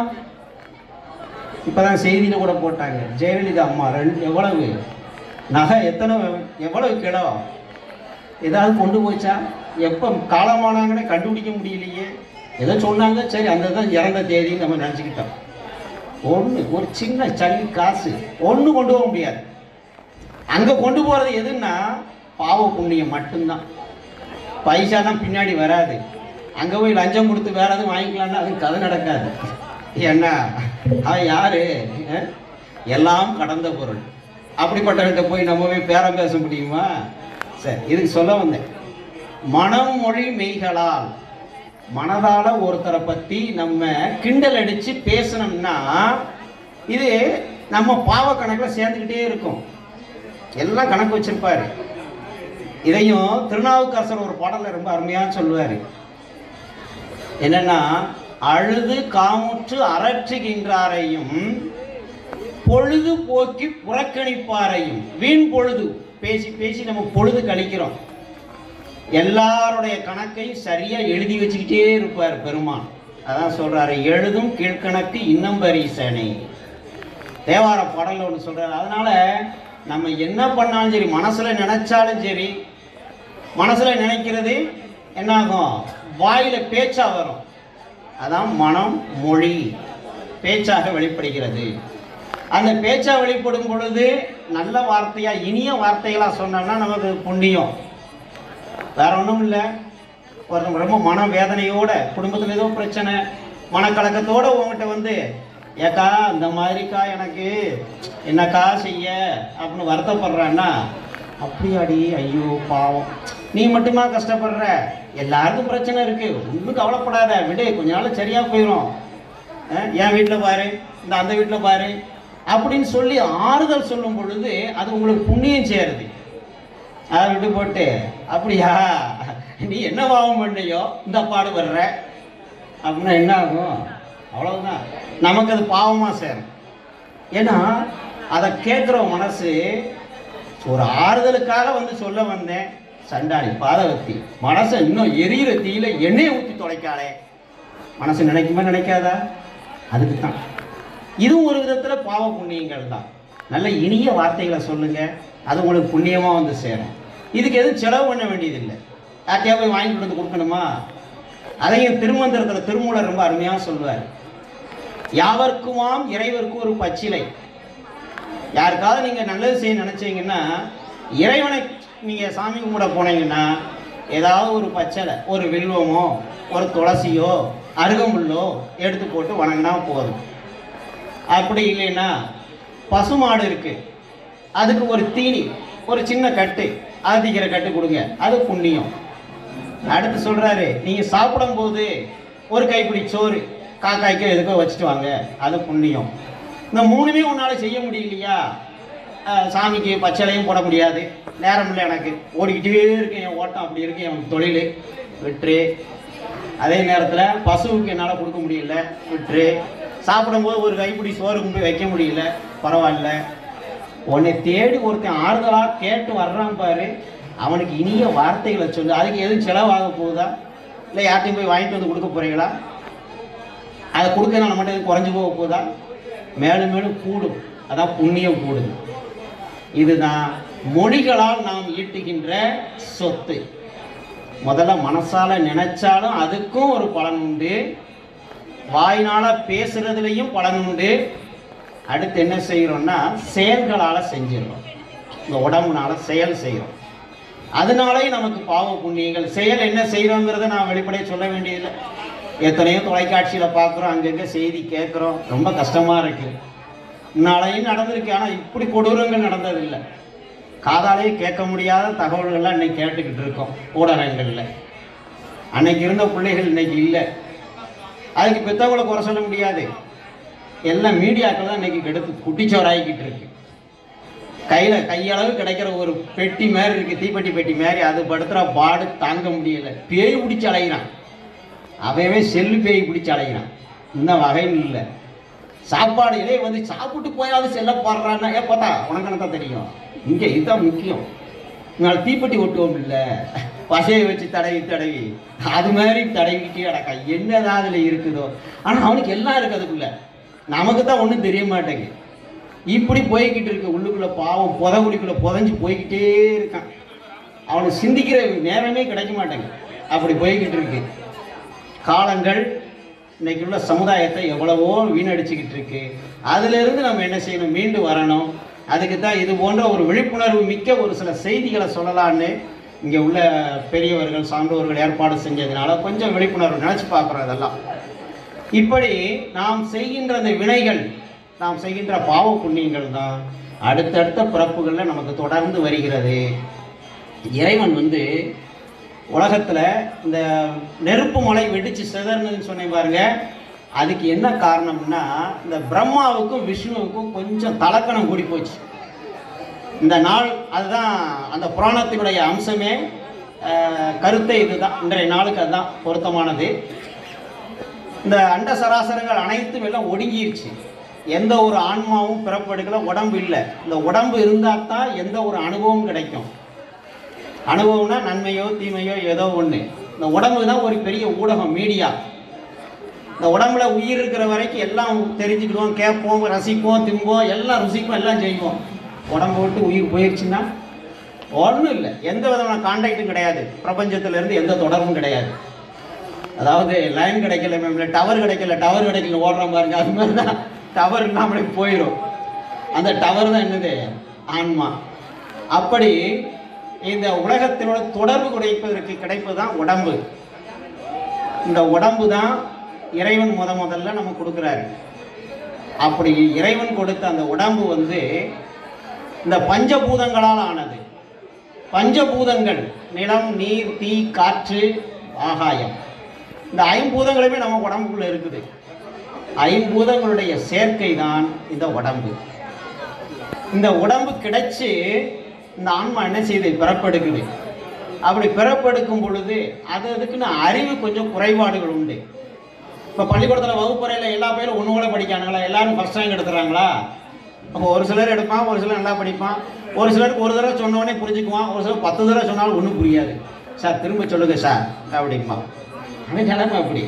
இப்போதான் செய்தியில் கூட போட்டாங்க, ஜெயலலிதா அம்மா எவ்வளவு நகை, எவ்வளவு கிலோ, ஏதாவது கொண்டு போச்சா? எப்போ காலமானாங்கன்னே கண்டுபிடிக்க முடியலையே. ஏதோ சொன்னாங்க, சரி அந்த தான் இறந்த தேதின்னு நம்ம நினச்சிக்கிட்டோம். ஒரு சின்ன சல்லி காசு ஒன்று கொண்டு போக முடியாது. அங்கே கொண்டு போகிறது எதுன்னா பாவ புண்ணியம் மட்டும்தான், பைசாலாம் பின்னாடி வராது. அங்கே போய் லஞ்சம் கொடுத்து வேற எதுவும் வாங்கிக்கலான்னா அது கதை நடக்காது. ஏன்னா அவன் யாரு, எல்லாம் கடந்த பொருள். அப்படிப்பட்டவர்கிட்ட போய் நம்ம போய் பேரம் பேச முடியுமா? சரி, இதுக்கு சொல்ல வந்தேன், மனம், மொழி, மெய்களால். மனதால ஒருத்தரை பற்றி நம்ம கிண்டல் அடித்து பேசணும்னா இது நம்ம பாவ கணக்கில் சேர்ந்துக்கிட்டே இருக்கும், எல்லாம் கணக்கு வச்சிருப்பாரு. இதையும் திருநாவுக்கரசர் ஒரு பாடலில் ரொம்ப அருமையாக சொல்லுவார். என்னன்னா, அழுது காமுற்று அரற்றுகின்றாரையும் பொழுது போக்கி புறக்கணிப்பாரையும். வீண் பொழுது பேசி பேசி நம்ம பொழுது கழிக்கிறோம். எல்லாருடைய கணக்கை சரியா எழுதி வச்சுக்கிட்டே இருப்பார் பெருமான். அதான் சொல்றாரு, எழுதும் கீழ்கணக்கு இன்னம் பரிசனை. தேவார பாடல்ல ஒன்று சொல்றாரு. அதனால நம்ம என்ன பண்ணாலும் சரி, மனசுல நினைச்சாலும் சரி, மனசுல நினைக்கிறது என்னாகும், வாயில பேச்சா வரும். அதான் மனம், மொழி பேச்சாக வெளிப்படுகிறது. அந்த பேச்சா வெளிப்படும் பொழுது நல்ல வார்த்தையா, இனிய வார்த்தைகளா சொன்னோம்னா நமக்கு புண்ணியம், வேற ஒன்றும் இல்லை. ஒருத்தவங்க ரொம்ப மன வேதனையோட, குடும்பத்தில் ஏதோ பிரச்சனை, மனக்கலக்கத்தோட உங்ககிட்ட வந்து, ஏக்கா இந்த மாதிரிக்கா எனக்கு என்னக்கா செய்ய அப்படின்னு வருத்தப்படுறான்னா, அப்படியாடி, ஐயோ பாவம், நீ மட்டுமா கஷ்டப்படுற, எல்லாருக்கும் பிரச்சனை இருக்கு, ஒன்றும் கவலைப்படாத, விடு, கொஞ்ச நாள் சரியா போயிடும், என் வீட்டில் பாரு, இந்த அந்த வீட்டில் பாரு அப்படின்னு சொல்லி ஆறுதல் சொல்லும் பொழுது அது உங்களுக்கு புண்ணியம் சேருது. அதை விட்டு போட்டு, அப்படியா நீ என்ன பாவம் பண்ணியோ இந்த பாடு வர்ற அப்படின்னா என்ன ஆகும்? அவ்வளவுதான், நமக்கு அது பாவமாக சேரும். ஏன்னா அதை கேட்குற மனசு ஒரு ஆறுதலுக்காக வந்து சொல்ல வந்தேன், சண்டாளி பாதவத்தி மனசை இன்னும் எரியிற தீயில எண்ணெயை ஊற்றி தொலைக்காளே, மனசு நினைக்குமா நினைக்காதா? அதுக்கு தான் இதுவும் ஒரு விதத்தில் பாவ புண்ணியங்கள் தான். நல்ல இனிய வார்த்தைகளை சொல்லுங்க, அது உங்களுக்கு புண்ணியமாக வந்து சேரும். இதுக்கு எதுவும் செலவு பண்ண வேண்டியதில்லை, யார்ட்டையா போய் வாங்கி கொண்டு கொடுக்கணுமா? அதையும் திருமந்திரத்தில் திருமூலர் ரொம்ப அருமையாக சொல்லுவார். யாவர்க்குமாம் இறைவருக்கு ஒரு பச்சிலை. யாருக்காவது நீங்கள் நல்லது செய்ய நினச்சிங்கன்னா, இறைவனை நீங்கள் சாமி கும்பிட போனீங்கன்னா ஏதாவது ஒரு பச்சலை, ஒரு வில்வமோ ஒரு துளசியோ அருகம்புல்லோ எடுத்து போட்டு வணங்கினா போதும். அப்படி இல்லைன்னா பசுமாடு இருக்கு, அதுக்கு ஒரு தீனி, ஒரு சின்ன கட்டு, ஆதிக்கிற கட்டு கொடுங்க, அது புண்ணியம். அடுத்து சொல்றாரு, நீங்க சாப்பிடும் போது ஒரு கைப்பிடி சோறு காக்காய்க்கோ எதுக்கோ வச்சுட்டு வாங்க, அது புண்ணியம். இந்த மூணுமே உன்னால செய்ய முடியலையா? சாமிக்கு பச்சளையும் போட முடியாது, நேரம் இல்லை, எனக்கு ஓடிக்கிட்டே இருக்கேன், என் ஓட்டம் அப்படி இருக்கு, என் தொழில் விட்டுரு. அதே நேரத்தில் பசுவுக்கு என்னால் கொடுக்க முடியல, விட்டுரு. சாப்பிடும்போது ஒரு கைப்பிடி சோறு கொண்டு வைக்க முடியல, பரவாயில்ல. உன்னை தேடி ஒருத்தன் ஆறுதலாக கேட்டு வர்றான் பாரு, அவனுக்கு இனிய வார்த்தைகளை சொல்லு. அதுக்கு எதுவும் செலவாக போகுதா? இல்லை யார்ட்டையும் போய் வாங்கிட்டு வந்து கொடுக்க போகிறீங்களா? அதை கொடுக்கறனால மட்டும் எதுவும் குறைஞ்சி போக போகுதா? மேலும் மேலும் கூடும், அதான் புண்ணியம் கூடுது. இதுதான் மொழிகளால் நாம் ஈட்டுகின்ற சொத்து. முதல்ல மனசால நினைச்சாலும் அதுக்கும் ஒரு பலன் உண்டு, வாயினால பேசுறதுலையும் பலன் உண்டு. அடுத்து என்ன செய்கிறோம்னா செயல்களால் செஞ்சிடறோம். இந்த உடம்புனால செயல் செய்கிறோம், அதனாலே நமக்கு பாவ புண்ணியங்கள். செயல் என்ன செய்கிறோங்கிறத நான் வெளிப்படையாக சொல்ல வேண்டியதில்லை. எத்தனையோ தொலைக்காட்சியில் பார்க்குறோம், அங்கங்கே செய்தி கேட்குறோம், ரொம்ப கஷ்டமாக இருக்குது. நாளையும் நடந்திருக்கு, ஆனால் இப்படி கொடூரங்கள் நடந்ததில்லை. காதாலே கேட்க முடியாத தகவல்கள்லாம் இன்னைக்கு கேட்டுக்கிட்டு இருக்கோம் ஊடகங்களில். அன்னைக்கு இருந்த பிள்ளைகள் இன்னைக்கு இல்லை. அதுக்கு பெற்றவங்களை குறை சொல்ல முடியாது, எல்லாம் மீடியாக்கள் தான் இன்னைக்கு கெடுத்து குட்டிச்சோராகிக்கிட்டு இருக்கு. கையளவு கிடைக்கிற ஒரு பெட்டி மாதிரி இருக்கு, தீப்பெட்டி பெட்டி மாதிரி, அது படுத்துகிற பாடு தாங்க முடியலை. பேய் பிடிச்சி அலைகிறான், அவவே செல்லு பேய் பிடிச்சி அலைகிறான். இந்த வகையில் இல்லை. சாப்பாடு இலையை வந்து சாப்பிட்டு போயாவது செல்ல பாடுறான்னா பார்த்தா உனக்கு தான் தெரியும். இங்கே இதுதான் முக்கியம். நாள் தீப்பெட்டி ஒட்டுவோம் இல்லை, பசையை வச்சு தடவி அது மாதிரி தடவிக்கிட்டே அடக்கா என்னதான் அதில் இருக்குதோ. ஆனால் அவனுக்கு எல்லாம் இருக்குது அதுக்குள்ள, நமக்கு தான் ஒன்றும் தெரிய மாட்டேங்குது. இப்படி போய்கிட்டு இருக்கு உள்ளுக்குள்ள. பாவம் புதகுடிக்குள்ள புதஞ்சு போய்கிட்டே இருக்கான். அவனுக்கு சிந்திக்கிற நேரமே கிடைக்க மாட்டேங்குது, அப்படி போய்கிட்டு இருக்கு. காலங்கள் இன்னைக்கு உள்ள சமுதாயத்தை எவ்வளவோ வீணடிச்சுக்கிட்டு இருக்கு. அதிலிருந்து நம்ம என்ன செய்யணும்? மீண்டு வரணும். அதுக்கு தான் இது போன்ற ஒரு விழிப்புணர்வு மிக்க ஒரு சில செய்திகளை சொல்லலான்னு இங்கே உள்ள பெரியவர்கள் சான்றோர்கள் ஏற்பாடு செஞ்சதுனால கொஞ்சம் விழிப்புணர்வு நினச்சி பார்க்குறோம். இதெல்லாம் இப்படி நாம் செய்கின்ற அந்த வினைகள், நாம் செய்கின்ற பாவ புண்ணியங்கள் தான் அடுத்தடுத்த பிறப்புகளில் நமக்கு தொடர்ந்து வருகிறது. இறைவன் உலகத்தில் இந்த நெருப்பு மலை வெடிச்சு சிதறணுன்னு சொன்னேன் பாருங்க, அதுக்கு என்ன காரணம்னா இந்த பிரம்மாவுக்கும் விஷ்ணுவுக்கும் கொஞ்சம் தலக்கணம் கூடி போச்சு இந்த நாள். அதுதான் அந்த புராணத்தினுடைய அம்சமே, கருத்தை இதுதான். இன்றைய நாளுக்கு அதுதான் பொருத்தமானது. இந்த அண்ட சராசரங்கள் அனைத்தும் எல்லாம் ஒடுங்கிருச்சு. எந்த ஒரு ஆன்மாவும் பிறப்பெடுக்கல, உடம்பு இல்லை. இந்த உடம்பு இருந்தால் தான் எந்த ஒரு அனுபவம் கிடைக்கும். அனுபவம்னா நன்மையோ தீமையோ ஏதோ ஒன்று. இந்த உடம்பு தான் ஒரு பெரிய ஊடகம், மீடியா. இந்த உடம்புல உயிர் இருக்கிற வரைக்கும் எல்லாம் தெரிஞ்சுக்கிடுவோம், கேட்போம், ரசிப்போம், திம்போம், எல்லாம் ருசிப்போம், எல்லாம் செய்வோம். உடம்பு விட்டு உயிர் போயிடுச்சுன்னா ஒன்றும் இல்லை, எந்த விதமான கான்டாக்டும் கிடையாது, பிரபஞ்சத்திலேருந்து எந்த தொடர்பும் கிடையாது. அதாவது லைன் கிடைக்கல, டவர் கிடைக்கல ஓடுறோம் பாருங்க, அது மாதிரி தான் டவர் இல்லாமலே போயிடும். அந்த டவர் தான் என்னது? ஆன்மா. அப்படி இந்த உலகத்தினோட தொடர்பு கிடைப்பது தான் உடம்பு. இந்த உடம்பு தான் இறைவன் முதல்ல நமக்கு கொடுக்குறாரு. அப்படி இறைவன் கொடுத்த அந்த உடம்பு இந்த பஞ்சபூதங்களால் ஆனது. பஞ்சபூதங்கள் நிலம், நீர், தீ, காற்று, ஆகாயம், இந்த ஐம்பூதங்களுமே நம்ம உடம்புக்குள்ள இருக்குது. ஐம்பூதங்களுடைய சேர்க்கை தான் இந்த உடம்பு. இந்த உடம்பு கிடைச்சி இந்த ஆன்மா என்ன செய்யுது? பிறப்பெடுக்குது. அப்படி பிறப்பெடுக்கும் பொழுது அதுக்குன்னு அறிவு கொஞ்சம் குறைபாடுகள் உண்டு. இப்போ பள்ளிக்கூடத்தில் வகுப்பறையில் எல்லா பேரும் ஒன்று கூட படிக்கானுங்களா? எல்லாரும் ஃபஸ்ட் ரேங்க் எடுத்துறாங்களா? அப்போ ஒரு சிலர் எடுப்பான், ஒரு சிலர் நல்லா படிப்பான், ஒரு சிலருக்கு ஒரு தடவை சொன்னோடனே புரிஞ்சுக்குவான், ஒரு சிலர் 10 தடவை சொன்னாலும் ஒன்றும் புரியாது. சார் திரும்ப சொல்லுங்க சார் அப்படிமா. ஆனால் நிலைமை அப்படி.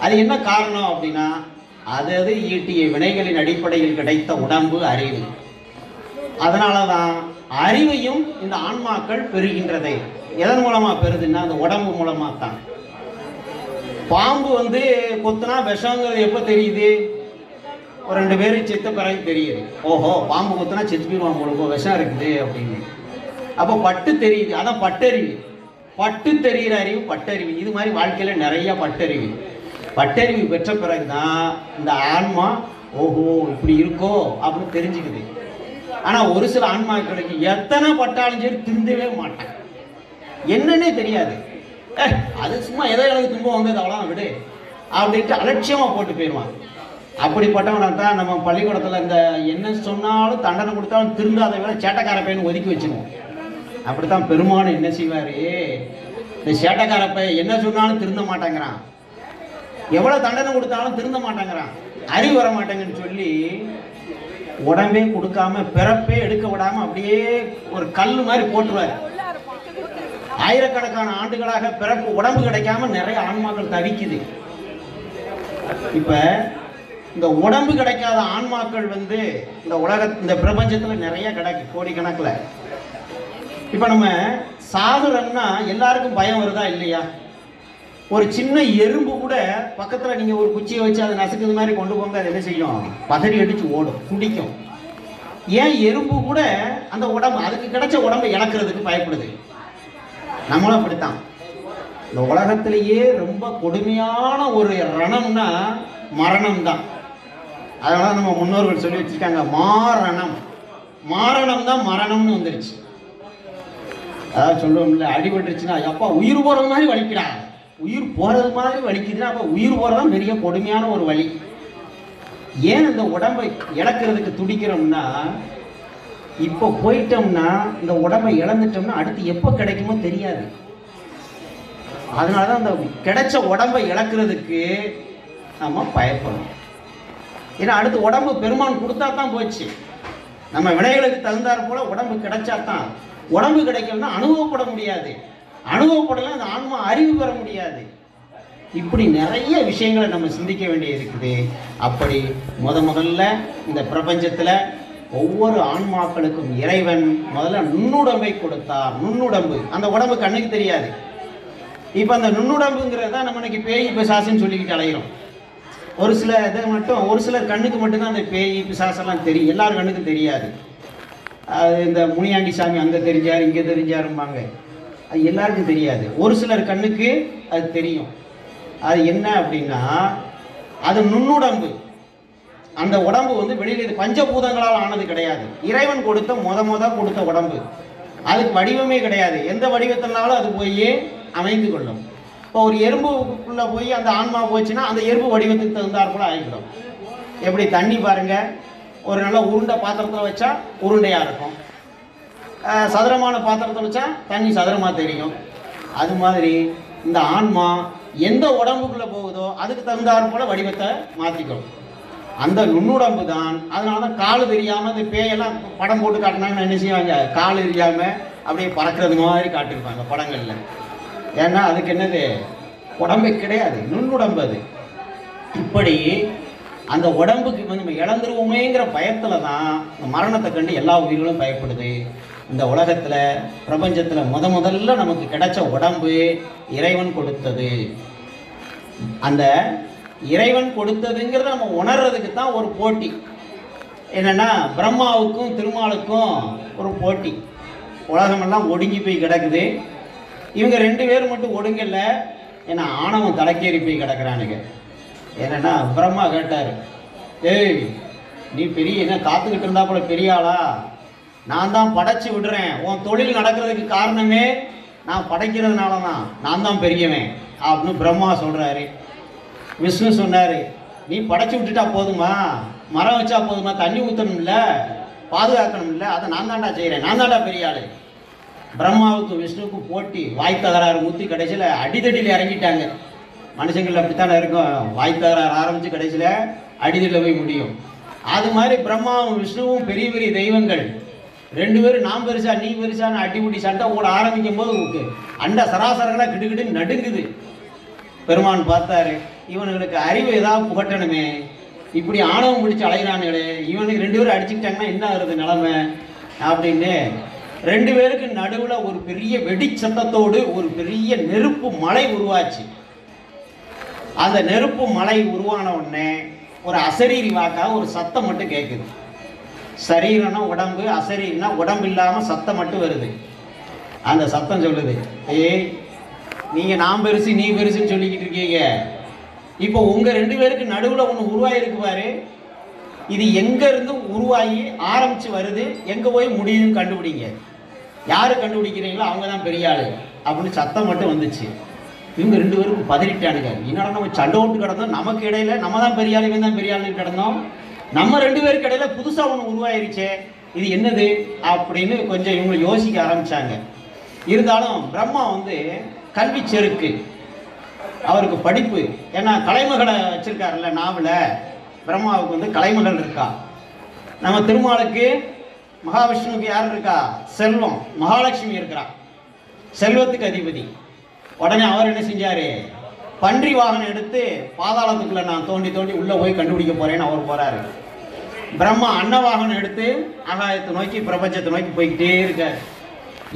அது என்ன காரணம் அப்படின்னா, அது ஈட்டிய வினைகளின் அடிப்படையில் கிடைத்த உடம்பு, அறிவு. அதனால தான் அறிவையும் இந்த ஆன்மாக்கள் பெறுகின்றதை. எதன் மூலமாக பெறுதுன்னா அந்த உடம்பு மூலமாக தான். பாம்பு கொத்துனா விஷங்கிறது எப்போ தெரியுது? ஒரு 2 பேர் செத்த பிறகு தெரியுது. ஓஹோ, பாம்பு கொத்துனா செத்து போயிடுவான் போல, விஷம் இருக்குது அப்படின்னு. அப்போ பட்டு தெரியுது, அதான் பட்டறிவு. பட்டு தெரிகிற அறிவு பட்டறிவு. இது மாதிரி வாழ்க்கையில் நிறைய பட்டறிவு பெற்ற பிறகு தான் இந்த ஆன்மா ஓஹோ இப்படி இருக்கோ அப்படின்னு தெரிஞ்சுக்குது. ஆனால் ஒரு சில ஆன்மாக்களுக்கு எத்தனை பட்டாலும் சரி திருந்தவே மாட்டாங்க, என்னன்னே தெரியாது. அது சும்மா ஏதோ எனக்கு துன்பம் வந்தது அவ்வளோ விடு அப்படின்ட்டு அலட்சியமாக போட்டு போயிடுவான். அப்படிப்பட்டவனை தான் நம்ம பள்ளிக்கூடத்தில் இந்த என்ன சொன்னாலும் தண்டனை கொடுத்தாலும் திருந்தாத விட சேட்டக்கார பையனை ஒதுக்கி வச்சுருவோம். அப்படித்தான் பெருமான் என்ன செய்வார், இந்த சேட்டக்கார பையன் என்ன சொன்னாலும் திருந்த மாட்டேங்கிறான், எவ்வளோ தண்டனை கொடுத்தாலும் திருந்த மாட்டேங்கிறான், அறிவு வர மாட்டேங்குன்னு சொல்லி உடம்பே கொடுக்காம பிறப்பே எடுக்க விடாம அப்படியே ஒரு கல் மாதிரி போட்டுருவார். ஆயிரக்கணக்கான ஆண்டுகளாக பிறப்பு உடம்பு கிடைக்காம நிறைய ஆன்மாக்கள் தவிக்குது. இப்ப இந்த உடம்பு கிடைக்காத ஆன்மாக்கள் இந்த இந்த பிரபஞ்சத்துல நிறைய கிடைக்கு, கோடிக்கணக்கில். இப்ப நம்ம சாகுறோம்னா எல்லாருக்கும் பயம் வருதா இல்லையா? ஒரு சின்ன எறும்பு கூட பக்கத்துல நீங்க ஒரு குச்சியை வச்சு அதை நசுக்குது மாதிரி கொண்டு போங்க, அது என்ன செய்யும்? பதறி அடிச்சு ஓடும், துடிக்கும். ஏன் எறும்பு கூட அந்த உடம்பு அதுக்கு கிடைச்ச உடம்பை இழக்கிறதுக்கு பயப்படுது. நம்மளும் அப்படித்தான். இந்த உலகத்திலேயே ரொம்ப கொடுமையான ஒரு ரணம்னா மரணம் தான். அதனால நம்ம முன்னோர்கள் சொல்லி வச்சிருக்காங்க, மாரணம். மாரணம் தான் மரணம்னு வந்துருச்சு. அதாவது சொல்லுவோம்ல, அடிபட்டுருச்சுன்னா அப்பா உயிர் போறது மாதிரி வலிக்கிறா, உயிர் போறது மாதிரி வலிக்குதுன்னா அப்ப உயிர் போறதான் பெரிய கொடுமையான ஒரு வலி. ஏன் இந்த உடம்பை இழக்கிறதுக்கு துடிக்கிறோம்னா, இப்போ போயிட்டோம்னா இந்த உடம்பை இழந்துட்டோம்னா அடுத்து எப்போ கிடைக்குமோ தெரியாது. அதனாலதான் அந்த கிடைச்ச உடம்பை இழக்கிறதுக்கு நம்ம பயப்படணும். ஏன்னா அடுத்து உடம்பு பெருமான் கொடுத்தா தான் போச்சு. நம்ம வினைகளுக்கு தகுந்தாற் போல உடம்பு கிடைச்சா தான். உடம்பு கிடைக்கலன்னா அனுபவப்பட முடியாது, அனுபவப்படலாம் அந்த ஆன்மா அறிவு பெற முடியாது. இப்படி நிறைய விஷயங்களை நம்ம சிந்திக்க வேண்டிய இருக்குது. அப்படி முதல்ல இந்த பிரபஞ்சத்தில் ஒவ்வொரு ஆன்மாக்களுக்கும் இறைவன் முதல்ல நுண்ணுடம்பை கொடுத்தார். நுண்ணுடம்பு, அந்த உடம்பு கண்ணுக்கு தெரியாது. இப்போ அந்த நுண்ணுடம்புங்கிறத நம்ம இன்னைக்கு பேய் பிசாசுன்னு சொல்லிக்கிட்டு அலைகிறோம். ஒரு சில இதை மட்டும், ஒரு சிலர் கண்ணுக்கு மட்டும்தான் அந்த பேய் பிசாசெல்லாம் தெரியும், எல்லாரும் கண்ணுக்கு தெரியாது. அது இந்த முனியாண்டி சாமி அங்கே தெரிஞ்சார் இங்கே தெரிஞ்சாரும்பாங்க, அது எல்லாருக்கும் தெரியாது. ஒரு சிலர் கண்ணுக்கு அது தெரியும். அது என்ன அப்படின்னா, அது நுண்ணுடம்பு. அந்த உடம்பு வெளியில் இது பஞ்சபூதங்களால் ஆனது கிடையாது, இறைவன் கொடுத்த கொடுத்த உடம்பு. அதுக்கு வடிவமே கிடையாது, எந்த வடிவத்தினாலும் அது போய் அமைந்து கொள்ளும். இப்போ ஒரு எறும்புக்குள்ளே போய் அந்த ஆன்மா போச்சுன்னா அந்த எறும்பு வடிவத்துக்கு தகுந்தாற் கூட ஆகிடும். எப்படி தண்ணி பாருங்க, ஒரு நல்ல உருண்டை பாத்திரத்தில் வச்சா உருண்டையாக இருக்கும், சதுரமான பாத்திரத்தில் வச்சா தண்ணி சதுரமாக தெரியும். அது மாதிரி இந்த ஆன்மா எந்த உடம்புக்குள்ளே போகுதோ அதுக்கு தகுந்தாற் போல வடிவத்தை மாற்றிக்கணும். அந்த நுண்ணுடம்பு தான். அதனால தான் கால் தெரியாமல் இந்த பேயெல்லாம் படம் போட்டு காட்டினாங்கன்னு என்ன செய்வாங்க, கால் தெரியாமல் அப்படியே பறக்கிறது மாதிரி காட்டியிருப்பாங்க படங்களில். ஏன்னா அதுக்கு என்னது, உடம்பு கிடையாது, நுண்ணுடம்பு அது. இப்படி அந்த உடம்புக்கு நம்ம இழந்துருவோமேங்கிற பயத்தில் தான் இந்த மரணத்தை கண்டு எல்லா உயிர்களும் பயப்படுது. இந்த உலகத்தில் பிரபஞ்சத்தில் முதல்ல நமக்கு கிடைச்ச உடம்பு இறைவன் கொடுத்தது. அந்த இறைவன் கொடுத்ததுங்கிறத நம்ம உணர்றதுக்கு தான் ஒரு போட்டி. என்னென்னா பிரம்மாவுக்கும் திருமாலுக்கும் ஒரு போட்டி. உலகமெல்லாம் ஒடுங்கி போய் கிடக்குது, இவங்க 2 பேர் மட்டும் ஒடுங்கல. ஏன்னா ஆணவம் தலைக்கேறி போய் கிடக்கிறானுங்க. என்னென்னா பிரம்மா கேட்டார், ஏய் நீ பெரிய என்ன காத்துக்கிட்டு இருந்தா போல பெரிய ஆளா, நான் தான் படைச்சி விடுறேன், உன் தொழில் நடக்கிறதுக்கு காரணமே நான் படைக்கிறதுனால தான், நான் தான் பெரியவன் அப்படின்னு பிரம்மா சொல்கிறாரு. விஷ்ணு சொன்னார், நீ படைச்சி விட்டுட்டா போதுமா, மரம் வச்சா போதுமா, தண்ணி ஊற்றணும்ல, பாதுகாக்கணும்ல, அதை நான் தாண்டா செய்கிறேன், நான் தாண்டா பெரிய ஆள். பிரம்மாவுக்கு விஷ்ணுவுக்கு போட்டி, வாய் தகராறு ஊற்றி கடைசியில் அடிதடியில் இறங்கிட்டாங்க. மனுஷங்கள் அப்படித்தானே இருக்கும், வாய் தகராறு ஆரம்பித்து கடைசியில் அடிதடியில் போய் முடியும். அது மாதிரி பிரம்மாவும் விஷ்ணுவும் பெரிய பெரிய தெய்வங்கள், 2 பேரும் நான் பெருசா நீ பெருசான்னு அடிமுடி சண்டை ஓட ஆரம்பிக்கும் போது அண்ட சராசரங்களாக கிடுகிட்டு நடுங்குது. பெருமான் பார்த்தாரு, இவனுங்களுக்கு அறிவு ஏதாவது புகட்டணுமே, இப்படி ஆணவம் பிடிச்சி அலைகிறானுங்களே, இவனுக்கு 2 பேரும் அடிச்சுக்கிட்டாங்கன்னா என்ன ஆகுறது நிலைமை அப்படின்னு 2 பேருக்கு நடுவில் ஒரு பெரிய வெடி சத்தத்தோடு ஒரு பெரிய நெருப்பு மலை உருவாச்சு. அந்த நெருப்பு மலை உருவான உடனே ஒரு அசரீரி வாக்கா ஒரு சத்தம் மட்டும் கேட்குது. சரீரம்னா உடம்பு, அசரீர்னா உடம்பு இல்லாமல் சத்தம் மட்டும் வருது. அந்த சத்தம் சொல்லுது, ஏய் நீங்கள் நான் பெருசு நீ பெருசுன்னு சொல்லிக்கிட்டு இருக்கீங்க, இப்போ உங்கள் 2 பேருக்கு நடுவில் ஒன்று உருவாயிருக்கு பாரு, இது எங்கேருந்து உருவாகி ஆரம்பித்து வருது, எங்கே போய் முடியுதுன்னு கண்டுபிடிங்க. யார் கண்டுபிடிக்கிறீங்களோ அவங்க தான் பெரிய ஆள் அப்படின்னு சத்தம் மட்டும் வந்துச்சு. இவங்க 2 பேருக்கும் பதறிட்டானுங்க. என்னடா நம்ம சண்டை விட்டு கிடந்தோம், நமக்கு இடையில நம்ம தான் பெரிய ஆள், இவன் தான் பெரிய ஆளுன்னு கிடந்தோம், நம்ம 2 பேருக்கு இடையில புதுசாக ஒன்று உருவாயிருச்சே, இது என்னது அப்படின்னு கொஞ்சம் இவங்க யோசிக்க ஆரம்பித்தாங்க. இருந்தாலும் பிரம்மா வந்து கல்வி செருக்கு, அவருக்கு படிப்பு, ஏன்னா கலைமகளை வச்சிருக்காருல்ல நாவல, பிரம்மாவுக்கு வந்து கலைமகள் இருக்கா. நம்ம திருமாலுக்கு மகாவிஷ்ணுவுக்கு யார் இருக்கா? செல்வம், மகாலட்சுமி இருக்கிறா, செல்வத்துக்கு அதிபதி. உடனே அவர் என்ன செஞ்சாரு? பன்றி வாகனம் எடுத்து பாதாளத்துக்குள்ள நான் தோண்டி தோண்டி உள்ள போய் கண்டுபிடிக்க போறேன்னு அவர் போறாரு. பிரம்மா அன்ன வாகனம் எடுத்து ஆகாயத்தை நோக்கி பிரபஞ்சத்தை நோக்கி போய்கிட்டே இருக்காரு.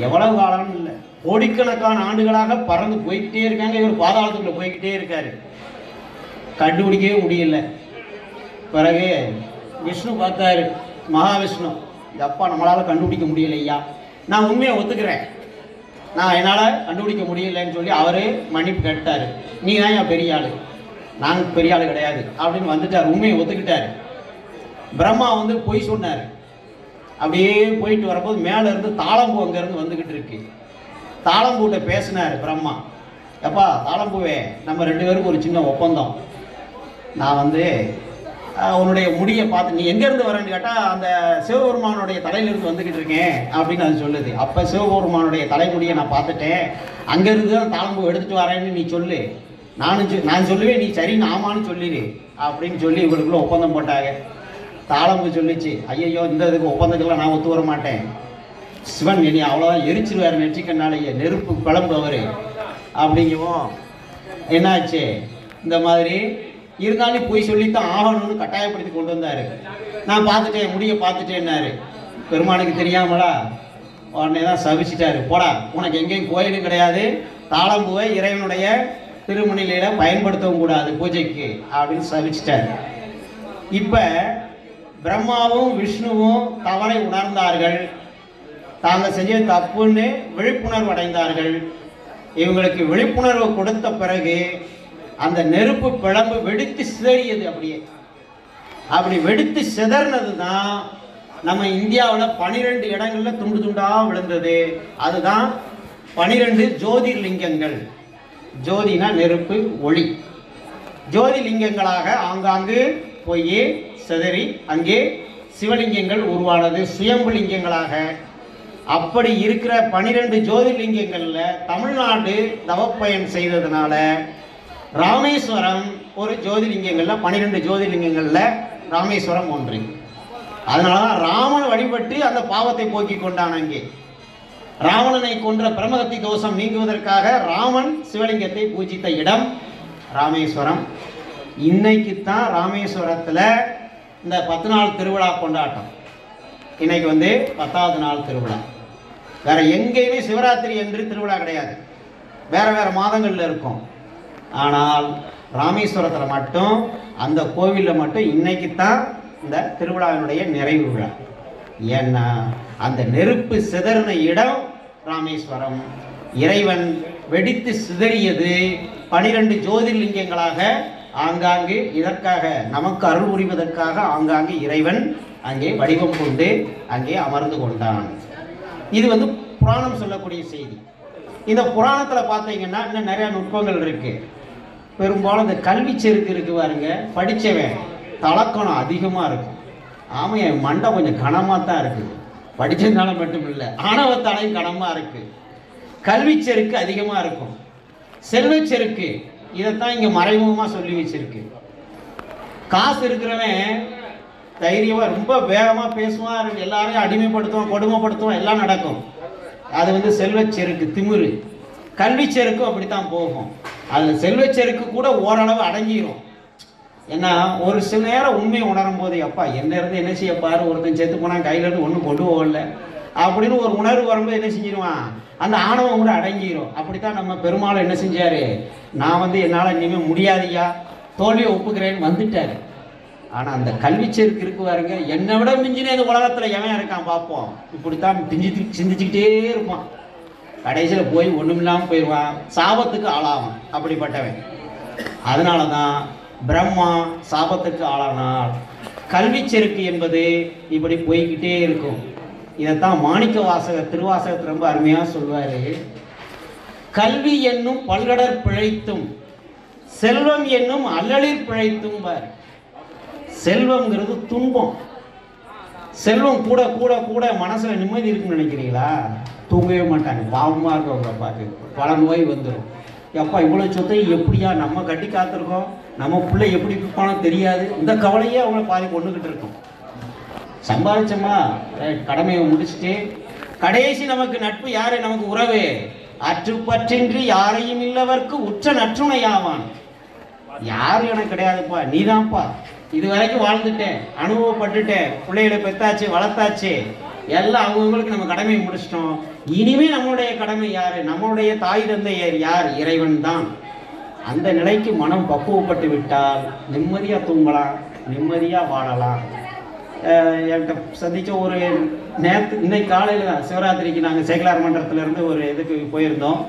எவ்வளவு காலம்னு இல்லை, கோடிக்கணக்கான ஆண்டுகளாக பறந்து போய்கிட்டே இருக்காங்க. இவர் பாதாளத்துக்குள்ள போய்கிட்டே இருக்காரு, கண்டுபிடிக்கவே முடியல. பிறகு விஷ்ணு பார்த்தாரு, மகாவிஷ்ணு, அப்பா நம்மளால் கண்டுபிடிக்க முடியலையா, நான் உண்மையை ஒத்துக்கிறேன், நான் என்னால் கண்டுபிடிக்க முடியலைன்னு சொல்லி அவர் மன்னிப்பு கேட்டார். நீ தான் என் பெரிய ஆள், நாங்கள் பெரிய ஆள் கிடையாது அப்படின்னு வந்துட்டார், உண்மையை ஒத்துக்கிட்டார். பிரம்மா வந்து பொய் சொன்னார். அப்படியே போயிட்டு வரும்போது மேலே இருந்து தாளம்பூ அங்கேருந்து வந்துக்கிட்டு இருக்கு. தாளம்பூட்ட பேசினார் பிரம்மா, எப்பா தாளம்பூவே, நம்ம 2 பேருக்கும் ஒரு சின்ன ஒப்பந்தம். நான் வந்து உன்னுடைய முடியை பார்த்து, நீ எங்கேருந்து வரேன்னு கேட்டால் அந்த சிவபெருமானுடைய தலையிலிருந்து வந்துக்கிட்டு இருக்கேன் அப்படின்னு அது சொல்லுது. அப்போ சிவபெருமானுடைய தலைமுடியை நான் பார்த்துட்டேன், அங்கேருந்து தான் தாளம்பூ எடுத்துகிட்டு வரேன்னு நீ சொல்லு, நான் சொல்லுவேன், நீ சரின்னு ஆமான்னு சொல்லிடு அப்படின்னு சொல்லி இவங்களுக்குள்ள ஒப்பந்தம் போட்டாங்க. தாளம்பூ சொல்லிச்சு, ஐயையோ இந்த இதுக்கு ஒப்பந்தத்துக்கெல்லாம் நான் ஒத்து வர மாட்டேன், சிவன் என்னை அவ்வளோதான் எரிச்சிருவார் நெற்றிக்கண்ணாலேயே, நெருப்பு குழம்பு அவர் அப்படிங்கவும் என்னாச்சு இந்த மாதிரி. இருந்தாலும் போய் சொல்லித்தான் ஆகணும்னு கட்டாயப்படுத்தி கொண்டு வந்தார். நான் பார்த்துட்டேன், முடிய பார்த்துட்டேன்னாரு. பெருமானுக்கு தெரியாமலா? உடனே தான் சபிச்சிட்டாரு, போடா உனக்கு எங்கேயும் கோயிலும் கிடையாது, தாளம்பூவை இறைவனுடைய திருமணிலையில் பயன்படுத்தவும் கூடாது பூஜைக்கு அப்படின்னு சபிச்சிட்டாரு. இப்போ பிரம்மாவும் விஷ்ணுவும் தவறை உணர்ந்தார்கள், தாங்கள் செஞ்சது தப்புன்னு விழிப்புணர்வு அடைந்தார்கள். இவங்களுக்கு விழிப்புணர்வு கொடுத்த பிறகு அந்த நெருப்பு பிளம்பு வெடித்து சிதறியது. அப்படி வெடித்து சிதறினது தான் நம்ம இந்தியாவில் 12 இடங்களில் துண்டு துண்டாக விழுந்தது. அதுதான் 12 ஜோதிர்லிங்கங்கள். ஜோதினா நெருப்பு, ஒளி. ஜோதிலிங்கங்களாக ஆங்காங்கு போய் சிதறி அங்கே சிவலிங்கங்கள் உருவானது, சுயம்புலிங்கங்களாக. அப்படி இருக்கிற 12 ஜோதிர்லிங்கங்களில் தமிழ்நாடு தவப்பயன் செய்ததுனால ராமேஸ்வரம் ஒரு ஜோதிலிங்கங்களில் 12 ஜோதிலிங்கங்களில் ராமேஸ்வரம் ஒன்று. அதனால தான் ராமன் வழிபட்டு அந்த பாவத்தை போக்கி கொண்டான். அங்கே ராவணனை கொன்ற பிரமகத்தி தோஷம் நீங்குவதற்காக ராமன் சிவலிங்கத்தை பூஜித்த இடம் ராமேஸ்வரம். இன்னைக்குத்தான் ராமேஸ்வரத்தில் இந்த 10 நாள் திருவிழா கொண்டாட்டம். இன்னைக்கு வந்து 10வது நாள் திருவிழா. வேற எங்கேயுமே சிவராத்திரி என்று திருவிழா கிடையாது, வேற வேற மாதங்களில் இருக்கும். ஆனால் ராமேஸ்வரத்தில் மட்டும், அந்த கோவிலில் மட்டும் இன்னைக்குத்தான் இந்த திருவிழாவினுடைய நிறைவு விழா. ஏன்னா அந்த நெருப்பு சிதறின இடம் ராமேஸ்வரம். இறைவன் வெடித்து சிதறியது 12 ஜோதிர்லிங்கங்களாக ஆங்காங்கு. இதற்காக நமக்கு அருள் புரிவதற்காக ஆங்காங்கு இறைவன் அங்கே வடிவம் கொண்டு அங்கே அமர்ந்து கொண்டான். இது வந்து புராணம் சொல்லக்கூடிய செய்தி. இந்த புராணத்தில் பார்த்தீங்கன்னா இன்னும் நிறைய நுட்பங்கள் இருக்கு. பெரும்பாலும் இந்த கல்வி செருக்கு இருக்கு பாருங்க, படித்தவன் தலக்கணம் அதிகமாக இருக்கும். ஆமாம், என் மண்டை கொஞ்சம் கனமாக தான் இருக்குது, படித்ததுனால மட்டும் இல்லை, ஆணவத்தாலையும் கனமாக இருக்குது. கல்வி செருக்கு அதிகமாக இருக்கும். செல்வச்செருக்கு இதைத்தான் இங்கே மறைமுகமாக சொல்லி வச்சிருக்கு. காசு இருக்கிறவன் தைரியமாக ரொம்ப வேகமாக பேசுவான், எல்லாரையும் அடிமைப்படுத்துவான், கொடுமைப்படுத்துவான், எல்லாம் நடக்கும். அது வந்து செல்வச்செருக்கு, திமிரு. கல்வி செருக்கும் அப்படித்தான் போகும். அதில் செல்வச்செருக்கு கூட ஓரளவு அடங்கிடும். ஏன்னா ஒரு சில நேரம் உண்மையை உணரும் போது, அப்பா என்ன இருந்து என்ன செய்ய பாரு, ஒருத்தன் செத்து போனால் கையிலேருந்து ஒன்றும் கொண்டு போகல அப்படின்னு ஒரு உணர்வு வரும்போது என்ன செஞ்சிருவான், அந்த ஆணவம் கூட அடங்கிடும். அப்படித்தான் நம்ம பெருமாள் என்ன செஞ்சாரு, நான் வந்து என்னால் இனிமேல் முடியாதியா, தோல்வியை ஒப்புக்கிறேன்னு வந்துட்டாரு. ஆனால் அந்த கல்வி செருக்கு இருக்கு பாருங்க, என்னை விட மிஞ்சினே இந்த உலகத்தில் எவன் இருக்கான் பார்ப்போம், இப்படித்தான் சிந்திச்சுக்கிட்டே இருப்பான். கடைசியில் போய் ஒன்றுமில்லாமல் போயிடுவான், சாபத்துக்கு ஆளாவான் அப்படிப்பட்டவன். அதனால தான் பிரம்மா சாபத்துக்கு ஆளானார். கல்வி செருக்கு என்பது இப்படி போய்கிட்டே இருக்கும். இதைத்தான் மாணிக்க வாசகர் திருவாசகத்தை ரொம்ப அருமையாக சொல்வார். கல்வி என்னும் பல்கடற் பிழைத்தும் செல்வம் என்னும் அல்லலில் பிழைத்தும் பார். செல்வம்ங்கிறது துன்பம். செல்வம் கூட கூட கூட மனசுல நிம்மதி இருக்குன்னு நினைக்கிறீங்களா? தூங்கவே மாட்டாங்க. பாவமா இருக்கும் அவங்கள பார்த்து. பல நோய் வந்துடும். எப்பா இவ்வளோ சொத்தை எப்படியா நம்ம கட்டி காத்திருக்கோம், நம்ம பிள்ளை எப்படி இருப்பானோ தெரியாது, இந்த கவலையே அவங்கள பாதி கொண்டுகிட்டு இருக்கும். சம்பாதிச்சோமா கடமையை முடிச்சுட்டு கடைசி நமக்கு நட்பு யாரு? நமக்கு உறவு. அற்றுப்பற்றின்றி யாரையும் இல்லவர்க்கு உற்ற நற்றுணையாவான். யாரும் எனக்கு கிடையாதுப்பா, நீதான்ப்பா. இது வரைக்கும் வாழ்ந்துட்டேன், அனுபவப்பட்டுட்டேன், பிள்ளைகளை பெத்தாச்சு வளர்த்தாச்சு, எல்லாம் அவங்களுக்கு நம்ம கடமையை முடிச்சிட்டோம். இனிமே நம்மளுடைய கடமை யாரு? நம்மளுடைய தாய் தந்தையர் யார்? இறைவன் தான். அந்த நிலைக்கு மனம் பக்குவப்பட்டு விட்டால் நிம்மதியா தூங்கலாம், நிம்மதியா வாழலாம். என்கிட்ட சந்திச்ச ஒரு நேரத்து இன்னைக்கு காலையில் தான் சிவராத்திரிக்கு நாங்கள் சேகலார் மன்றத்திலேருந்து ஒரு இதுக்கு போயிருந்தோம்.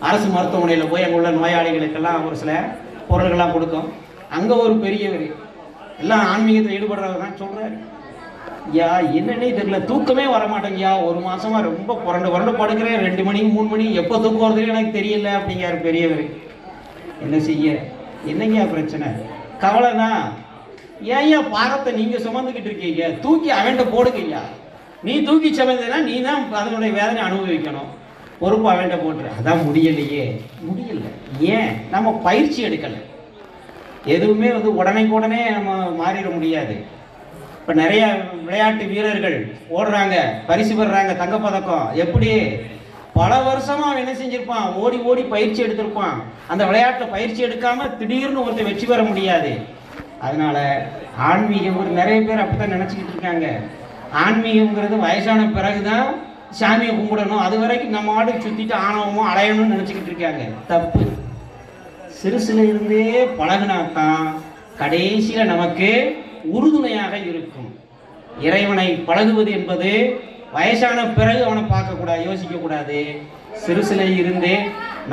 அரசு மருத்துவமனையில் போய் அங்கே உள்ள நோயாளிகளுக்கெல்லாம் ஒரு சில பொருள்கள்லாம் கொடுக்கும். அங்கே ஒரு பெரியவர் எல்லாம் ஆன்மீகத்தில் ஈடுபடுறவர் தான் சொல்கிறாரு, ஐயா என்னன்னே தெரியல, தூக்கமே வரமாட்டேங்கய்யா, ஒரு மாசமா ரொம்ப புரண்டு படுக்கிறேன், 2 மணி 3 மணி எப்போ தூக்கம் வருதுன்னு எனக்கு தெரியல அப்படிங்கிறாரு பெரியவர். என்ன செய்ய, என்னங்கய்யா பிரச்சனை? கவலைனா ஏன்யா பாரத்தை நீங்க சுமந்துக்கிட்டு இருக்கீங்க, தூக்கி அவன்கிட்ட போடுங்கய்யா. நீ தூக்கி சுமந்தனா நீ தான் அதனுடைய வேதனை அனுபவிக்கணும், பொறுப்பு அவன்கிட்ட போட்டுரு. அதான் முடியலையே. முடியல ஏன்? நம்ம பயிற்சி எடுக்கலை. எதுவுமே உடனே நம்ம மாறிட முடியாது. இப்போ நிறைய விளையாட்டு வீரர்கள் ஓடுறாங்க, பரிசு பெறுறாங்க, தங்கப்பதக்கம். எப்படி? பல வருஷமா அவன் என்ன செஞ்சிருப்பான், ஓடி ஓடி பயிற்சி எடுத்திருப்பான். அந்த விளையாட்டில் பயிற்சி எடுக்காம திடீர்னு ஒருத்தர் வெற்றி பெற முடியாது. அதனால ஆன்மீகம் நிறைய பேர் அப்படித்தான் நினைச்சுக்கிட்டு இருக்காங்க. ஆன்மீகம்ங்கிறது வயசான பிறகுதான் சாமியை கும்பிடணும், அது வரைக்கும் நம்ம ஆடு சுத்திட்டு ஆணவமும் அலையணும்னு நினைச்சுக்கிட்டு இருக்காங்க. தப்பு. சிறுசுல இருந்தே பழகினாத்தான் கடைசியில நமக்கு உறுதுணையாக இருக்கும். இறைவனை பழகுவது என்பது வயசான பிறகு அவனை பார்க்கக்கூடாது, யோசிக்கக்கூடாது. சிறுசுல இருந்தே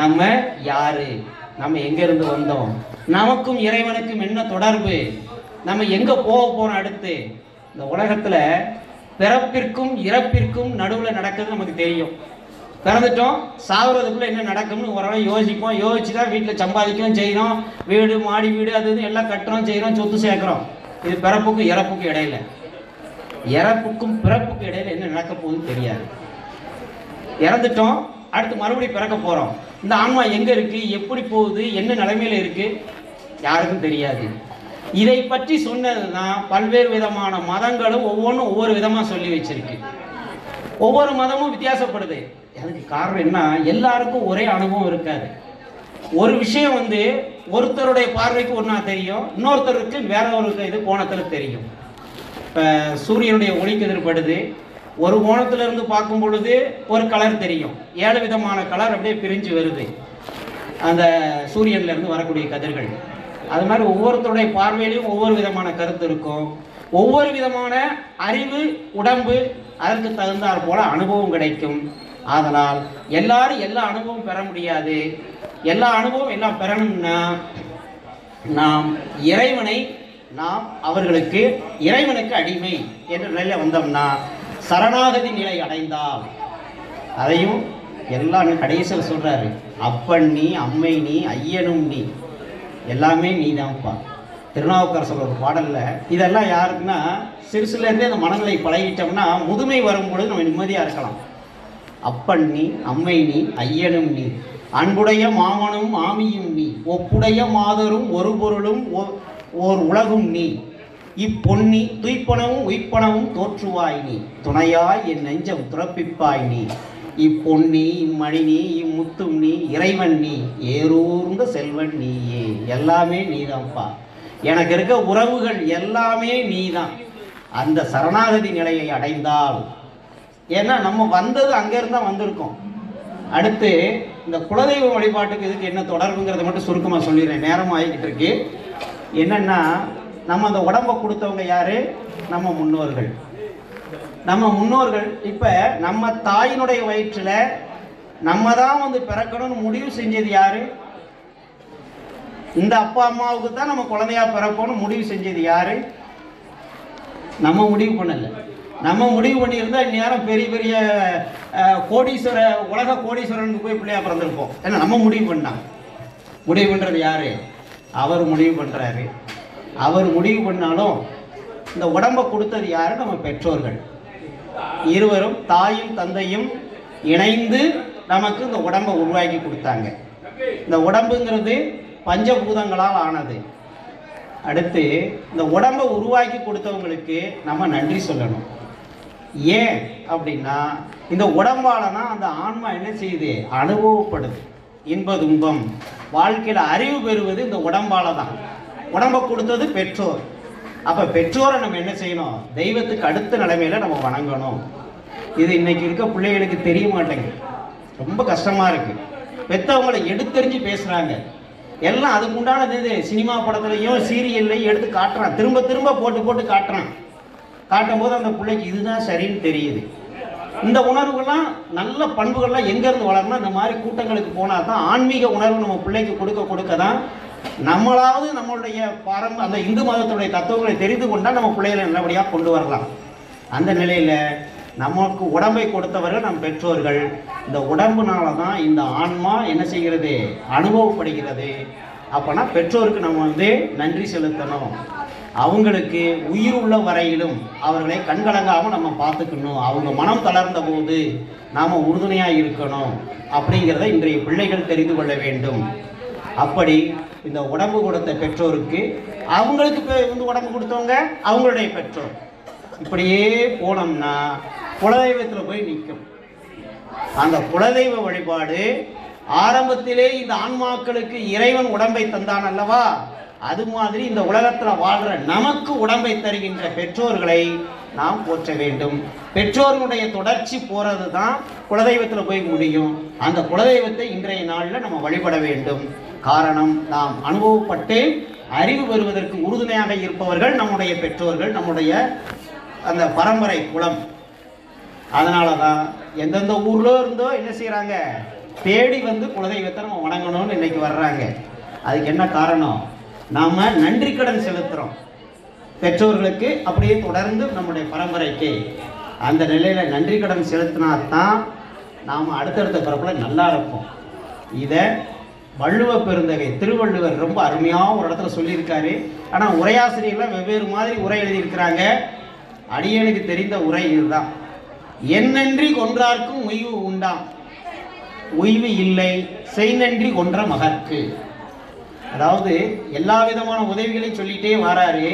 நம்ம யாரு, நம்ம எங்க இருந்து வந்தோம், நமக்கும் இறைவனுக்கும் என்ன தொடர்பு, நம்ம எங்க போக போறோம் அடுத்து. இந்த உலகத்துல பிறப்பிற்கும் இறப்பிற்கும் நடுவில் நடக்கிறது நமக்கு தெரியும். பிறந்துட்டோம், சாகுறதுக்குள்ள என்ன நடக்கும்னு ஓரளவு யோசிப்போம். யோசிச்சுதான் வீட்டில் சம்பாதிக்கவும் செய்யறோம், வீடு மாடி வீடு அது இது எல்லாம் கட்டுறோம் செய்யறோம், சொத்து சேர்க்கிறோம். இது பிறப்புக்கும் இறப்புக்கும் இடையில, இறப்புக்கும் பிறப்புக்கும் இடையில என்ன நடக்க போகுதுன்னு தெரியாது. இறந்துட்டோம், அடுத்து மறுபடியும் பிறக்க போறோம். இந்த ஆன்மா எங்க இருக்கு, எப்படி போகுது, என்ன நிலைமையில இருக்கு, யாருக்கும் தெரியாது. இதை பற்றி சொன்னதுதான் பல்வேறு விதமான மதங்களும் ஒவ்வொன்றும் ஒவ்வொரு விதமா சொல்லி வச்சிருக்கு. ஒவ்வொரு மதமும் வித்தியாசப்படுது. அதுக்கு காரணம் என்ன? எல்லாருக்கும் ஒரே அனுபவம் இருக்காது. ஒரு விஷயம் ஒருத்தருடைய பார்வைக்கு ஒன்றா தெரியும், இன்னொருத்தருக்கு வேற ஒரு இது கோணத்தில் தெரியும். இப்போ சூரியனுடைய ஒளிக்கு எதிர்படுது, ஒரு கோணத்துல இருந்து பார்க்கும் பொழுது ஒரு கலர் தெரியும், 7 விதமான கலர் அப்படியே பிரிஞ்சு வருது அந்த சூரியன்ல இருந்து வரக்கூடிய கதிர்கள். அது மாதிரி ஒவ்வொருத்தருடைய பார்வையிலையும் ஒவ்வொரு விதமான கருத்து இருக்கும், ஒவ்வொரு விதமான அறிவு உடம்பு, அதற்கு தகுந்தாற் போல அனுபவம் கிடைக்கும். அதனால் எல்லாரும் எல்லா அனுபவம் பெற முடியாது. எல்லா அனுபவம் எல்லாம் பெறணும்னா நாம் இறைவனை, நாம் அவர்களுக்கு இறைவனுக்கு அடிமை என்ற நிலையில வந்தோம்னா, சரணாகதி நிலை அடைந்தால், அதையும் எல்லாம் கடைசியில் சொல்றாரு, அப்பன் நீ, அம்மை நீ, ஐயனும் நீ, எல்லாமே நீ தான்ப்பா. திருநாவுக்கரசர் ஒரு பாடல்ல இதெல்லாம் யாருக்குன்னா, சிறுசுல இருந்தே அந்த மனங்களை பழகிட்டோம்னா முதுமை வரும்பொழுது நம்ம நிம்மதியா இருக்கலாம். அப்பன் நீ, அம்மை நீ, ஐயனும் நீ, அன்புடைய மாமனும் ஆமியும் நீ, ஒப்புடைய மாதரும் ஒரு பொருளும் ஓர் உலகும் நீ, இப்பொன்னி துய்ப்பனவும் உய்ப்பனவும் தோற்றுவாய் நீ, துணையாய் என் நெஞ்சம் துறப்பிப்பாய் நீ, இப்பொன்னி இம்மணி நீ, இம்முத்தும் நீ, இறைவன் நீ, ஏறூர்ந்த செல்வன் நீயே, எல்லாமே நீதான்ப்பா. எனக்கு இருக்க உறவுகள் எல்லாமே நீதான். அந்த சரணாகதி நிலையை அடைந்தால், ஏன்னா நம்ம வந்தது அங்கேருந்து தான் வந்திருக்கோம். அடுத்து இந்த குலதெய்வ வழிபாட்டுக்கு இதுக்கு என்ன தொடர்புங்கிறத மட்டும் சுருக்கமாக சொல்லிடுறேன், நேரம் ஆகிக்கிட்டு இருக்கு. என்னன்னா, நம்ம அந்த உடம்பை கொடுத்தவங்க யாரு? நம்ம முன்னோர்கள். நம்ம முன்னோர்கள் இப்போ நம்ம தாயினுடைய வயிற்றில் நம்ம தான் பிறக்கணும்னு முடிவு செஞ்சது யாரு? இந்த அப்பா அம்மாவுக்கு தான் நம்ம குழந்தையா பிறப்போம்னு முடிவு செஞ்சது யாரு? நம்ம முடிவு பண்ணலை. நம்ம முடிவு பண்ணியிருந்தால் இந்நேரம் பெரிய பெரிய உலக கோடீஸ்வரனுக்கு போய் பிள்ளையா பிறந்திருப்போம். ஏன்னா நம்ம முடிவு பண்ணான். முடிவு பண்ணுறது யார்? அவர் முடிவு பண்ணுறாரு. அவர் முடிவு பண்ணாலும் இந்த உடம்பை கொடுத்தது யார்? நம்ம பெற்றோர்கள். இருவரும் தாயும் தந்தையும் இணைந்து நமக்கு இந்த உடம்பை உருவாக்கி கொடுத்தாங்க. இந்த உடம்புங்கிறது பஞ்சபூதங்களால் ஆனது. அடுத்து இந்த உடம்பை உருவாக்கி கொடுத்தவங்களுக்கு நம்ம நன்றி சொல்லணும். ஏன் அப்படின்னா இந்த உடம்பாலனா அந்த ஆன்மா என்ன செய்யுது? அனுபவப்படுது. இன்ப துன்பம் வாழ்க்கையில் அறிவு பெறுவது இந்த உடம்பால தான். உடம்பை கொடுத்தது பெற்றோர். அப்போ பெற்றோரை நம்ம என்ன செய்யணும்? தெய்வத்துக்கு அடுத்த நிலைமையில நம்ம வணங்கணும். இது இன்னைக்கு இருக்க பிள்ளைகளுக்கு தெரிய மாட்டேங்குது. ரொம்ப கஷ்டமா இருக்கு. பெற்றவங்களை எடுத்தெறிஞ்சு பேசுறாங்க. எல்லாம் அதுக்கு உண்டானது சினிமா படத்துலையும் சீரியல்லையும் எடுத்து காட்டுறான். திரும்ப திரும்ப போட்டு போட்டு காட்டுறான். காட்டும் போது அந்த பிள்ளைக்கு இதுதான் சரின்னு தெரியுது. இந்த உணர்வுகள்லாம் நல்ல பண்புகள்லாம் எங்கேருந்து வளரணும்? இந்த மாதிரி கூட்டங்களுக்கு போனால் தான் ஆன்மீக உணர்வு நம்ம பிள்ளைக்கு கொடுக்க தான் நம்மளாவது நம்மளுடைய அந்த இந்து மதத்துடைய தத்துவங்களை தெரிந்து கொண்டால் நம்ம பிள்ளைகளை நல்லபடியாக கொண்டு வரலாம். அந்த நிலையில் நமக்கு உடம்பை கொடுத்தவர்கள் நம் பெற்றோர்கள். இந்த உடம்புனால தான் இந்த ஆன்மா என்ன செய்கிறது? அனுபவப்படுகிறது. அப்போனா பெற்றோருக்கு நம்ம நன்றி செலுத்தணும். அவங்களுக்கு உயிர் உள்ள வரையிலும் அவர்களை கண்கலங்காமல் நம்ம பார்த்துக்கணும். அவங்க மனம் தளர்ந்த போது நாம் உறுதுணையாக இருக்கணும். அப்படிங்கிறத இன்றைய பிள்ளைகள் தெரிந்து கொள்ள வேண்டும். அப்படி இந்த உடம்பு கொடுத்த பெற்றோருக்கு அவங்களுக்கு உடம்பு கொடுத்தவங்க அவங்களுடைய பெற்றோர். இப்படியே போனோம்னா குலதெய்வத்தில் போய் நிற்கும். அந்த குலதெய்வ வழிபாடு ஆரம்பத்திலே இந்த ஆன்மாக்களுக்கு இறைவன் உடம்பை தந்தான் அல்லவா? அது மாதிரி இந்த உலகத்தில் வாழ்கிற நமக்கு உடம்பை தருகின்ற பெற்றோர்களை நாம் போற்ற வேண்டும். பெற்றோர்களுடைய தொடர்ச்சி போகிறது தான் குலதெய்வத்தில் போய் முடியும். அந்த குலதெய்வத்தை இன்றைய நாளில் நம்ம வழிபட வேண்டும். காரணம், நாம் அனுபவப்பட்டு அறிவு பெறுவதற்கு உறுதுணையாக இருப்பவர்கள் நம்முடைய பெற்றோர்கள், நம்முடைய அந்த பரம்பரை குலம். அதனால தான் எந்தெந்த ஊரில் இருந்தோ என்ன செய்கிறாங்க? தேடி வந்து குலதெய்வத்தை நம்ம வணங்கணும்னு இன்னைக்கு வர்றாங்க. அதுக்கு என்ன காரணம்? நாம் நன்றி கடன் செலுத்துகிறோம் பெற்றோர்களுக்கு. அப்படியே தொடர்ந்து நம்முடைய பரம்பரைக்கு அந்த நிலையில் நன்றி கடன் செலுத்தினா தான் நாம் அடுத்தடுத்த பிறப்பில் நல்லா இருப்போம். இதை வள்ளுவ பெருந்தகை திருவள்ளுவர் ரொம்ப அருமையாக ஒரு இடத்துல சொல்லியிருக்காரு. ஆனால் உரையாசிரியர்கள்லாம் வெவ்வேறு மாதிரி உரை எழுதியிருக்கிறாங்க. அடியனுக்கு தெரிந்த உரை இதுதான். என்னன்றி கொன்றார்க்கும் உய்வு உண்டாம், உய்வு இல்லை செய்நன்றி கொன்ற மகற்கு. அதாவது எல்லா விதமான உதவிகளையும் சொல்லிட்டே வராரு.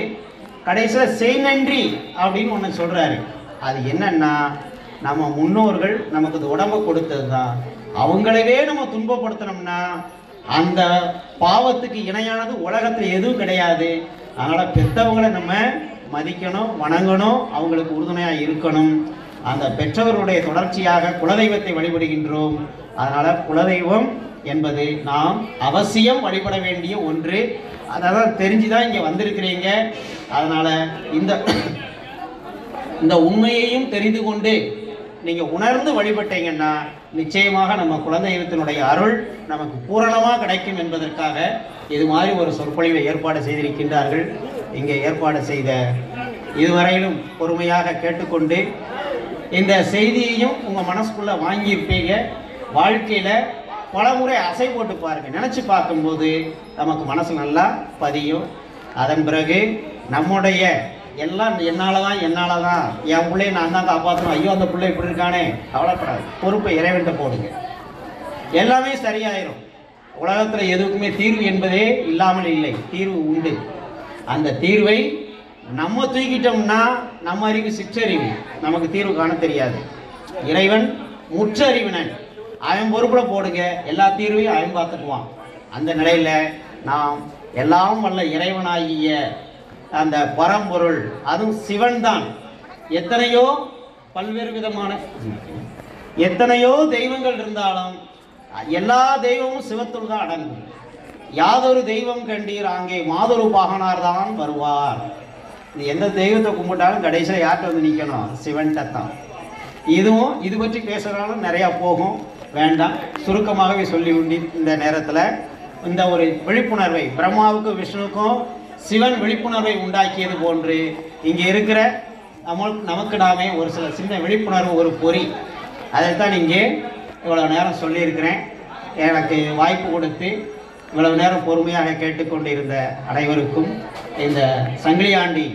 கடைசியில் செய்நன்றி அப்படின்னு ஒன்று சொல்கிறாரு. அது என்னன்னா, நம்ம முன்னோர்கள் நமக்கு இந்த உடம்பை கொடுத்தது தான். அவங்களவே நம்ம துன்பப்படுத்தினோம்னா அந்த பாவத்துக்கு இணையானது உலகத்தில் எதுவும் கிடையாது. அதனால் பெற்றவங்களை நம்ம மதிக்கணும், வணங்கணும், அவங்களுக்கு உறுதுணையாக இருக்கணும். அந்த பெற்றவர்களுடைய தொடர்ச்சியாக குலதெய்வத்தை வழிபடுகின்றோம். அதனால் குலதெய்வம் என்பது நாம் அவசியம் வழிபட வேண்டிய ஒன்று. அதெல்லாம் தெரிஞ்சுதான் இங்கே வந்திருக்கிறீங்க. அதனால் இந்த உண்மையையும் தெரிந்து கொண்டு நீங்கள் உணர்ந்து வழிபட்டீங்கன்னா நிச்சயமாக நம்ம குலதெய்வத்தினுடைய அருள் நமக்கு பூரணமாக கிடைக்கும் என்பதற்காக இது மாதிரி ஒரு சொற்பொழிவை ஏற்பாடு செய்திருக்கின்றார்கள். இங்கே ஏற்பாடு செய்த இதுவரையிலும் பொறுமையாக கேட்டுக்கொண்டு இந்த செய்தியையும் உங்கள் மனசுக்குள்ளே வாங்கியிருப்பீங்க. வாழ்க்கையில் பல முறை அசை போட்டு பாருங்கள். நினச்சி பார்க்கும்போது நமக்கு மனசு நல்லா பதியும். அதன் பிறகு நம்முடைய எல்லாம் என்னால் தான் என் பிள்ளையை நான் தான் காப்பாற்றணும். ஐயோ அந்த பிள்ளை இப்படி இருக்கானே, கவலைப்படாது. பொறுப்பை இறைவன்கிட்ட போடுங்க, எல்லாமே சரியாயிரும். உலகத்தில் எதுக்குமே தீர்வு என்பதே இல்லாமல் இல்லை, தீர்வு உண்டு. அந்த தீர்வை நம்ம தூக்கிட்டோம்னா நம்ம அறிவு சிற்றறிவு, நமக்கு தீர்வு காண தெரியாது. இறைவன் முற்றறிவினன், அவன் பொறுப்பில் போடுங்க, எல்லா தீர்வையும் அவன் பார்த்துக்குவான். அந்த நிலையில் நாம் எல்லாம் வல்ல இறைவனாகிய அந்த பரம்பொருள், அதுவும் சிவன் தான். எத்தனையோ பல்வேறு விதமான எத்தனையோ தெய்வங்கள் இருந்தாலும் எல்லா தெய்வமும் சிவத்துள் தான் அடங்கும். யாதொரு தெய்வம் கண்டீர் அங்கே மாதொரு பாகனார் தான் வருவார். எந்த தெய்வத்தை கும்பிட்டாலும் கடைசியில் யார்கிட்ட வந்து நிற்கணும்? சிவன்கிட்ட தான். இதுவும் இது பற்றி பேசுகிறாலும் நிறையா போகும், வேண்டாம். சுருக்கமாகவே சொல்லி உண்டி இந்த நேரத்தில் இந்த ஒரு விழிப்புணர்வை பிரம்மாவுக்கும் விஷ்ணுவுக்கும் சிவன் விழிப்புணர்வை உண்டாக்கியது போன்று இங்கே இருக்கிற நமக்கு நாமே ஒரு சில சின்ன விழிப்புணர்வு, ஒரு பொறி, அதைத்தான் இங்கே இவ்வளவு நேரம் சொல்லியிருக்கிறேன். எனக்கு வாய்ப்பு கொடுத்து இவ்வளவு நேரம் பொறுமையாக கேட்டுக்கொண்டிருந்த அனைவருக்கும் இந்த சங்கிலியாண்டி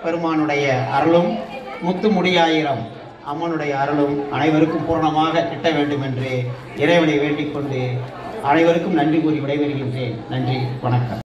பெருமானுடைய அருளும் முத்துமுடியாயிரம் அம்மனுடைய அருளும் அனைவருக்கும் பூரணமாக கிட்ட வேண்டும் என்று இறைவனை வேண்டிக் கொண்டு அனைவருக்கும் நன்றி கூறி விடைபெறுகின்றேன். நன்றி, வணக்கம்.